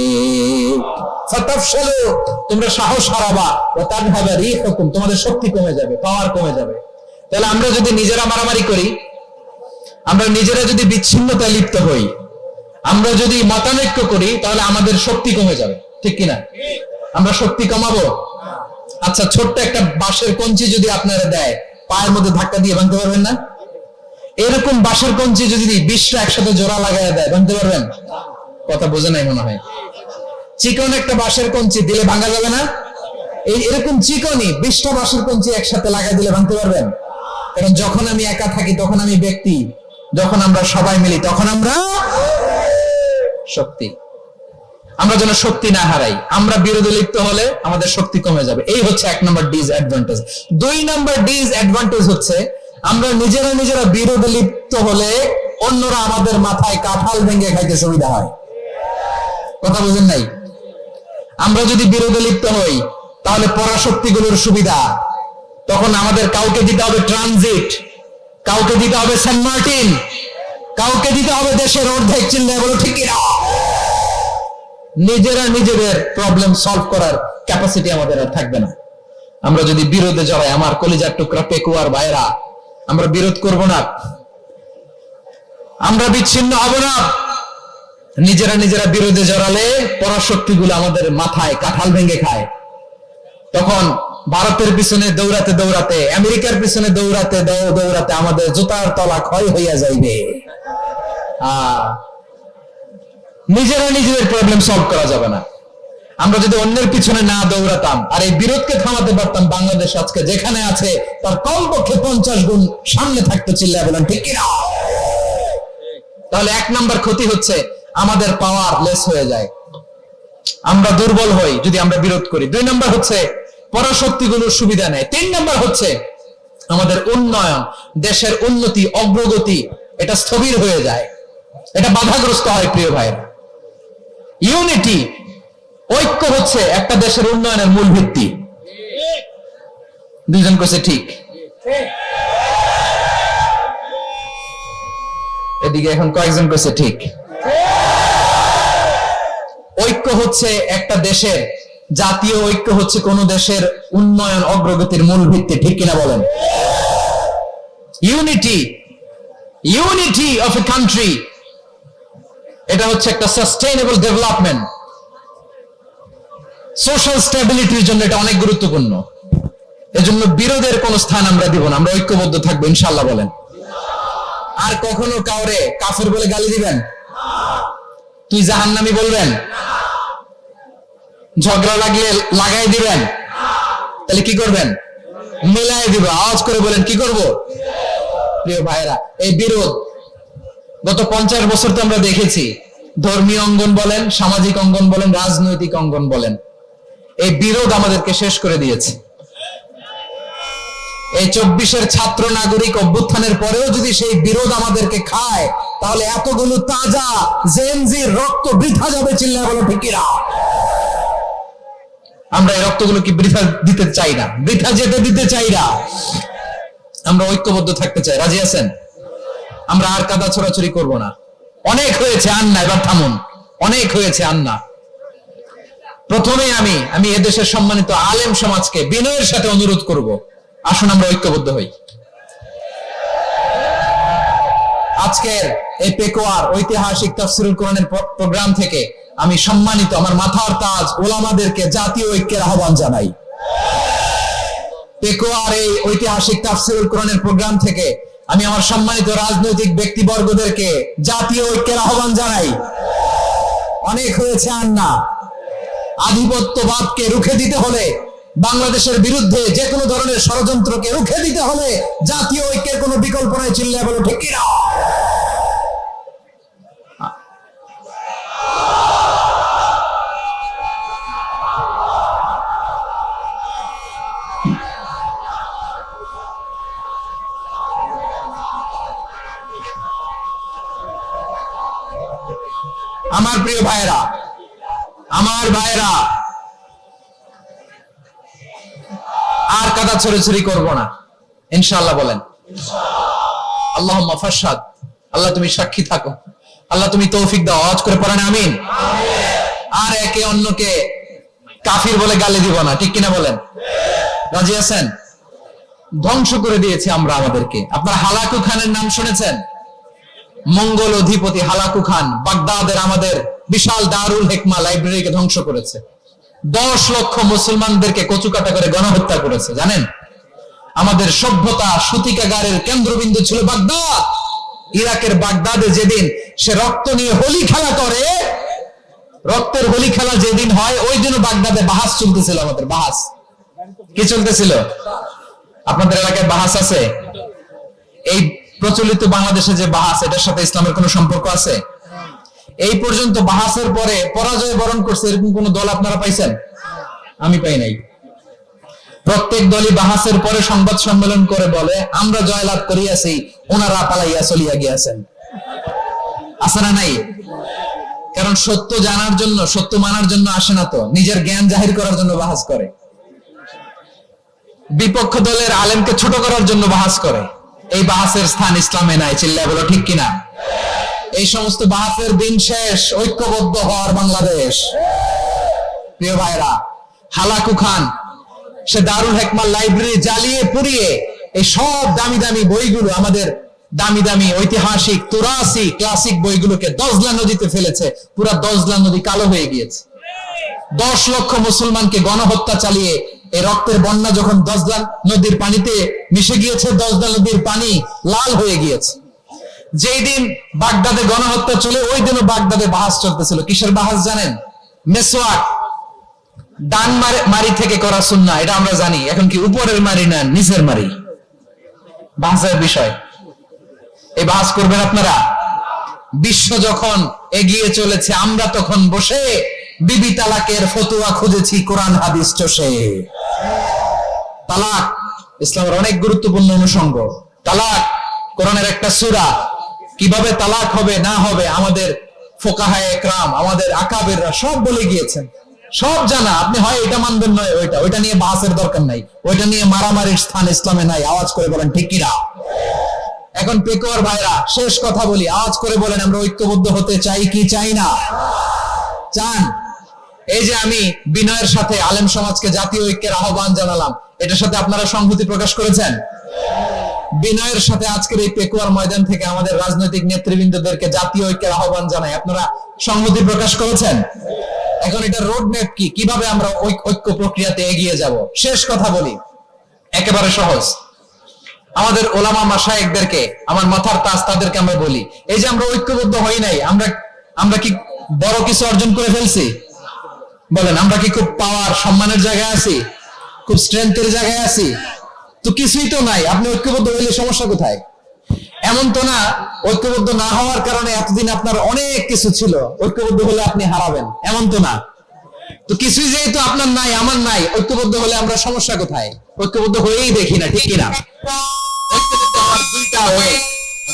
ফাতাফশালু, তোমরা সাহস হারাবা, ওয়া তাযহাবা রিহুকুম, তোমাদের শক্তি কমে যাবে, পাওয়ার কমে যাবে। তাহলে আমরা যদি নিজেরা মারামারি করি, আমরা নিজেরা যদি বিচ্ছিন্নতায় লিপ্ত হই, আমরা যদি মতানৈক্য করি, তাহলে আমাদের শক্তি কমে যাবে, ঠিক কিনা? আমরা শক্তি কমাবো? আচ্ছা, ছোট্ট একটা বাঁশের কঞ্চি যদি আপনারা দেয়, পায়ের মধ্যে ধাক্কা দিয়ে ভাঙতে পারবেন না? এরকম বাঁশের কঞ্চি যদি 20টা একসাথে জোড়া লাগায় দেয়, ভাঙতে পারবেন? কথা বোঝে নাই মনে হয়। চিকন একটা বাঁশের কঞ্চি দিলে ভাঙা যাবে না? এরকম চিকনই 20টা বাঁশের কঞ্চি একসাথে লাগাই দিলে ভাঙতে পারবেন? কারণ যখন আমি একা থাকি তখন আমি ব্যক্তি, যখন আমরা সবাই মিলি তখন আমরা শক্তি। আমরা যেন শক্তি না হারাই, আমরা বিরোধে লিপ্ত হলে আমাদের শক্তি কমে যাবে। এই হচ্ছে এক নম্বর ডিসঅ্যাডভান্টেজ। 2 নম্বর ডিসঅ্যাডভান্টেজ হচ্ছে আমরা নিজেরা বিরোধে লিপ্ত হলে অন্যরা আমাদের মাথায় কাঁঠাল ভেঙে খাইতে সুবিধা হয়। কথা বুঝেন নাই? আমরা যদি বিরোধে লিপ্ত হই তাহলে পরাশক্তিগুলোর সুবিধা, তখন আমাদের কাউকে দিতে হবে ট্রানজিট, কাউকে দিতে হবে সেন্ট মার্টিন, কাউকে দিতে হবে দেশের অর্ধেক। চিল্লায় বলো ঠিক কিনা? নিজেদের প্রবলেম সলভ করার ক্যাপাসিটি আমাদের আর থাকবে না। আমরা যদি বিরোধে জড়াই, আমার কলিজার টুকরা পেকুয়ার ভাইরা, আমরা বিরোধ করব না, আমরা বিচ্ছিন্ন হব না। নিজেরা বিরোধে জড়ালে পরাশক্তিগুলো আমাদের মাথায় কাঁঠাল ভেঙে খায়। তখন ভারতের পিছনে দৌড়াতে, আমেরিকার পিছনে দৌড়াতে আমাদের জুতার তলা ক্ষয় হইয়া যাইবে। নিজেদের প্রবলেম সলভ করা যাবে না। আমরা যদি অন্যের পিছনে না দৌড়াতাম আর এই বিরোধকে থামাতে পারতাম, বাংলাদেশ আজকে যেখানে আছে তার কমপক্ষে 50 গুণ সামনে থাকতে। চিল্লায় বলেন ঠিক কিনা? তাহলে 1 নাম্বার ক্ষতি হচ্ছে আমাদের পাওয়ার লেস হয়ে যায়, আমরা দুর্বল হই যদি আমরা বিরোধ করি। 2 নাম্বার হচ্ছে পরাশক্তিগুলোর সুবিধা নেয়। 3 নাম্বার হচ্ছে আমাদের উন্নয়ন, দেশের উন্নতি, অগ্রগতি, এটা স্থবির হয়ে যায়, এটা বাধাগ্রস্ত হয়। প্রিয় ভাইরা, ইউনিটি, ঐক্য হচ্ছে একটা দেশের উন্নয়নের মূল ভিত্তি। দুইজন কইছে ঠিক। এদিকে এখন কয়েকজন কইছে ঠিক। ঐক্য হচ্ছে একটা দেশের, জাতীয় ঐক্য হচ্ছে কোন দেশের উন্নয়ন অগ্রগতির মূল ভিত্তি, ঠিক কিনা বলেন? ইউনিটি অফ এ কান্ট্রি, এটা হচ্ছে একটা সাস্টেইনেবল ডেভেলপমেন্ট, সোশ্যাল স্টেবিলিটির জন্য এটা অনেক গুরুত্বপূর্ণ। এজন্য বিরোধের কোন স্থান আমরা দিব না, আমরা ঐক্যবদ্ধ থাকবো ইনশাআল্লাহ বলেন। আর কখনো কাউরে কাফের বলে গালি দিবেন? তুই জাহান্নামী বলবেন? ঝগড়া লাগলে লাগাই দিবেন? তাহলে কি করবেন? মিলাই দিব। আওয়াজ করে বলেন কি করব? প্রিয় ভাইরা, এই বিরোধ গত 50 বছর তো আমরা দেখেছি, ধর্মীয় অঙ্গন বলেন, সামাজিক অঙ্গন বলেন, রাজনৈতিক অঙ্গন বলেন, এই বিরোধ আমাদেরকে শেষ করে দিয়েছে। এই 24-এর ছাত্র নাগরিক অভ্যুত্থানের পরেও যদি সেই বিরোধ আমাদেরকে খায়, তাহলে এতগুলো তাজা জেনজির রক্ত বৃথা যাবে। চিল্লায় বলো ঠিক কিনা? আমরা এই রক্তগুলো কি বৃথা দিতে চাই না, বৃথা যেতে দিতে চাই না। আমরা ঐক্যবদ্ধ থাকতে চাই। রাজি আছেন? আমরা আর কাদা ছোড়াছুরি করব না। অনেক হয়েছে, আন্না এবার থামুন। অনেক হয়েছে, আন্না। প্রথমে আমি এদেশের সম্মানিত আলেম সমাজকে বিনয়ের সাথে অনুরোধ করব, আসুন আমরা ঐক্যবদ্ধ হই। আজকের এই পেকুয়ার ঐতিহাসিক তাফসীরুল কোরআনের প্রোগ্রাম থেকে আমি সম্মানিত আমার মাথার তাজ ওলামাদেরকে জাতীয় ঐক্যের আহ্বান জানাই। পেকুয়ার এই ঐতিহাসিক তাফসীরুল কোরআনের প্রোগ্রাম থেকে আমি আমার সম্মানিত রাজনৈতিক ব্যক্তিবর্গদেরকে জাতীয় ঐক্যের আহ্বান জানাই। অনেক হয়েছে, আর না। আধিপত্যবাদকে রুখে দিতে হলে, বাংলাদেশের বিরুদ্ধে যে কোনো ধরনের ষড়যন্ত্রকে রুখে দিতে হলে জাতীয় ঐক্যের কোনো বিকল্প নাই। চিল্লায় বলো ঠিক কিনা? আমার প্রিয় ভাইরা, আর কাদা ছড়াছড়ি করব না ইনশাআল্লাহ বলেন। আল্লাহুম্মা ফাশহাদ। আল্লাহ তুমি সাক্ষী থাকো, আল্লাহ তুমি তৌফিক দাও। আওয়াজ করে পড়েন আমিন। আর একে অন্যকে কাফির বলে গালি দিব না, ঠিক কিনা বলেন? রাজি আছেন? ধ্বংস করে দিয়েছি আমরা আমাদেরকে। আপনারা হালাকু খানের নাম শুনেছেন? মঙ্গল অধিপতি হালাকু খান বাগদাদের আমাদের বিশাল দারুল হিকমা লাইব্রেরিকে ধ্বংস করেছে। 10 লক্ষ মুসলমানদেরকে কচুকাটা করে গণহত্যা করেছে। জানেন, আমাদের সভ্যতা সূতিকাগারের কেন্দ্রবিন্দু ছিল বাগদাদ। ইরাকের বাগদাদে যেদিন সে রক্ত নিয়ে হোলি খেলা করে, রক্তের হোলি খেলা যেদিন হয়, ওই দিনও বাগদাদে বাহাস চলতেছিল। আমাদের বাহাস কি চলতেছিল? আপনাদের এলাকায় বাহাস আছে? এই প্রচলিত বাংলাদেশে যে বাহাস, এটার সাথে ইসলামের কোনো সম্পর্ক আছে? এই পর্যন্ত বাহাসের পরে পরাজয় বরণ করছে এরকম কোন দল আপনারা পাইছেন? আমি পাই নাই। প্রত্যেক দলই বাহাসের পরে সংবাদ সম্মেলন করে বলে আমরা জয়লাভ করিয়াছি, ওনারা পালাইয়া চলিয়া গিয়াছেন। আছে না নাই? কারণ সত্য জানার জন্য, সত্য মানার জন্য আসে না, তো নিজের জ্ঞান জাহির করার জন্য বাহাস করে। বিপক্ষ দলের আলেমকে ছোট করার জন্য বাহাস করে। এই বাহাসের স্থান ইসলামে নাই। চিল্লায় বলো ঠিক কিনা? এই সমস্ত বাহাসের দিন শেষ। ঐক্যবদ্ধ হওয়ার বাংলাদেশ। প্রিয় ভাইরা, হালাকু খান সে দারুল হিকমা লাইব্রেরি জ্বালিয়ে পুড়িয়ে এই সব দামি দামি বইগুলো, আমাদের দামি দামি ঐতিহাসিক তুরাসি ক্লাসিক বইগুলোকে দজলা নদীতে ফেলেছে। পুরা দজলা নদী কালো হয়ে গিয়েছে। 10 লক্ষ মুসলমানকে গণহত্যা চালিয়ে এই রক্তের বন্যা যখন দজলা নদীর পানিতে মিশে গিয়েছে, দজলা নদীর পানি লাল হয়ে গিয়েছে। যেই দিন বাগদাদে গণহত্যা চলে, ওই দিনও বাগদাদে বাহাস চলতেছিল। কিসের বাহাস জানেন? মেসওয়াক, ডান মারি থেকে করা সুন্নাহ, এটা আমরা জানি। এখন কি উপরের মারি না নিচের মারি? বাহাসের বিষয়। এই বাহাস করবেন আপনারা? বিশ্ব যখন এগিয়ে চলেছে, আমরা তখন বসে বিবি তালাকের ফতোয়া খুঁজেছি কোরআন হাদিস চষে। তালাক ইসলামের অনেক গুরুত্বপূর্ণ অনুষঙ্গ। তালাক কোরআনের একটা সূরা। কিভাবে তালাক হবে না হবে আমাদের ফুকাহায়ে একরাম, আমাদের আকাবেররা সব বলে গিয়েছেন। সব জানা, আপনি হয় এটা মানবেন নয় ওইটা নিয়ে বাহাসের দরকার নাই, ওইটা নিয়ে মারামারির স্থান ইসলামে নাই। আওয়াজ করে বলেন ঠিক কিনা? এখন পেকুয়ার ভাইরা, শেষ কথা বলি, আওয়াজ করে বলেন আমরা ঐক্যবদ্ধ হতে চাই কি চাই না? চান? এই যে আমি বিনয়ের সাথে আলেম সমাজকে জাতীয় ঐক্যের আহ্বান জানালাম, এটার সাথে আপনারা সংহতি প্রকাশ করেছেন? বিনয়ের সাথে আজকের এই পেকুয়ার ময়দান থেকে আমাদের রাজনৈতিক নেতৃবৃন্দদেরকে জাতীয় ঐক্যের আহ্বান জানাই, আপনারা সংহতি প্রকাশ করেছেন? এখন এটা রোড ম্যাপ কি, কিভাবে আমরা ঐক্য প্রক্রিয়াতে এগিয়ে যাব? শেষ কথা বলি, একেবারে সহজ। আমাদের ওলামা মাশায়েখদেরকে, আমার মাথার তাজ তাদেরকে আমরা বলি, এই যে আমরা ঐক্যবদ্ধ হই নাই, আমরা কি বড় কিছু অর্জন করে ফেলছি? বলেন, আমরা কি খুব পাওয়ার সম্মানের জায়গায় আছি? খুব স্ট্রেংথের জায়গায় আছি? তো কিছুই তো নাই। আপনি ঐক্যবদ্ধ হইলে সমস্যা কোথায়? এমন তো না ঐক্যবদ্ধ না হওয়ার কারণে এতদিন আপনার অনেক কিছু ছিল, ঐক্যবদ্ধ হলে আপনি হারাবেন, এমন তো না। তো কিছুই যেহেতু আপনার নাই, আমার নাই, ঐক্যবদ্ধ হলে আমরা সমস্যা কোথায়? ঐক্যবদ্ধ হয়েই দেখি না, ঠিক কিনা? ঐক্যবদ্ধ হওয়ার দুইটা ওয়ে।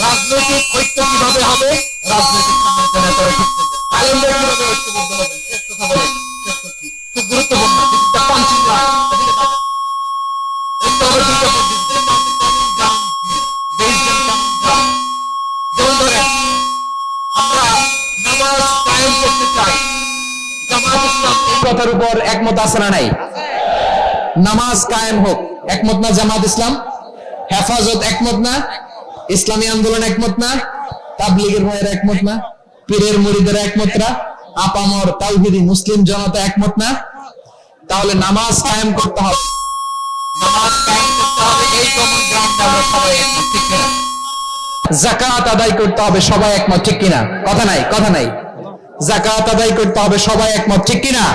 রাজনৈতিক ঐক্য কিভাবে হবে? রাজনৈতিক আলেমরা কিভাবে ঐক্যবদ্ধ হবেন? শেষ কথা বলেন, শেষ করছি, খুব গুরুত্বপূর্ণ। দিকটা পাঞ্চিং না, ঐক্য হবে দুইটা পদ্ধতিতে। যেমন ধরেন, আমরা নামাজ কায়েম করতে চাই, জামাত ইসলাম এই কথার উপর একমত আছে না নাই? নামাজ কায়েম হোক, একমত না জামাত ইসলাম? হেফাজত একমত না? ইসলামী আন্দোলন একমত না? তাবলীগের ভাইয়েরা একমত না? পীরের মুরিদেরা একমত না? আপামর তাওহীদি মুসলিম জনতা একমত না? তাহলে নামাজ কায়েম করতে হবে, নামাজ কায়েম করতে হবে, এই কমন গ্রাউন্ডে আমরা সবাই একমত, ঠিক কিনা? যাকাত আদায় করতে হবে, সবাই একমত, ঠিক কিনা? কথা নাই, কথা নাই। যাকাত আদায় করতে হবে, সবাই একমত, ঠিক কিনা?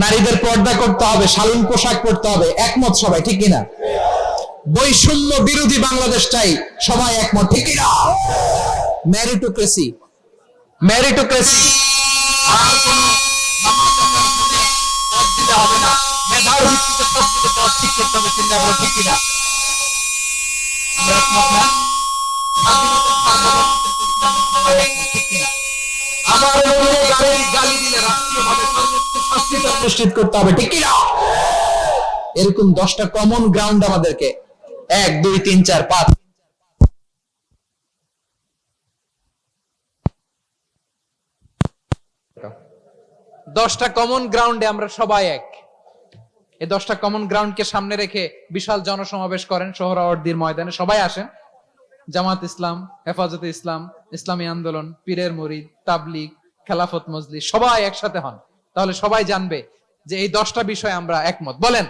নারীদের পর্দা করতে হবে, শালীন পোশাক পরতে হবে, একমত সবাই, ঠিক কিনা? বৈষম্য বিরোধী বাংলাদেশ চাই, সবাই একমত, ঠিক কিনা? মেরিটোক্রেসি, মেরিটোক্রেসি আর কোনো পদ দিতে হবে না, মেধার ভিত্তিতে প্রস্তুত পদ ঠিক করতে হবে, চিন্তা করো, ঠিক কিনা? আমরা একমত না? আমার গালি দিলে রাষ্ট্রীয়ভাবে সর্বোচ্চ শাস্তি নিশ্চিত করতে হবে, ঠিক কিনা? এরকম 10টা কমন গ্রাউন্ড আমাদেরকে 1 2 3 4 5 10টা কমন গ্রাউন্ডে আমরা সবাই এক। এই 10টা কমন গ্রাউন্ডকে সামনে রেখে বিশাল জনসমাবেশ করেন সোহরাওয়ার্দীর ময়দানে, সবাই আসেন। জামাত ইসলাম, হেফাজতে ইসলাম, ইসলামী আন্দোলন, পীরের মুরিদ, তাবলীগ, খেলাফত মজলিস, সবাই একসাথে হন। তাহলে সবাই জানবে যে এই 10টা বিষয় আমরা একমত। বলেন,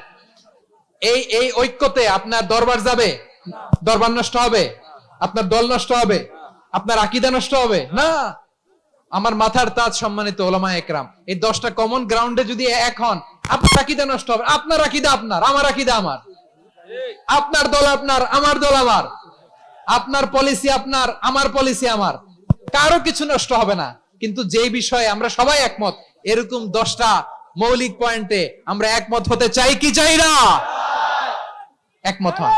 এই ঐক্যতে আপনার দরবার যাবে? দরবার নষ্ট হবে? আপনার দল নষ্ট হবে? আপনার আকীদা নষ্ট হবে না? আমার মাথার তাজ সম্মানিত ওলামায়ে একরাম, এই 10টা কমন গ্রাউন্ডে যদি এক হন, আপনার আকীদা নষ্ট হবে? আপনার আকীদা আপনার, আমার আকীদা আমার, আপনার দল আপনার, আমার দল আমার, আপনার পলিসি আপনার, আমার পলিসি আমার, কারো কিছু নষ্ট হবে না। কিন্তু যেই বিষয়ে আমরা সবাই একমত, এরকম 10টা মৌলিক পয়েন্টে আমরা একমত হতে চাই কি চাই না? একমত হন।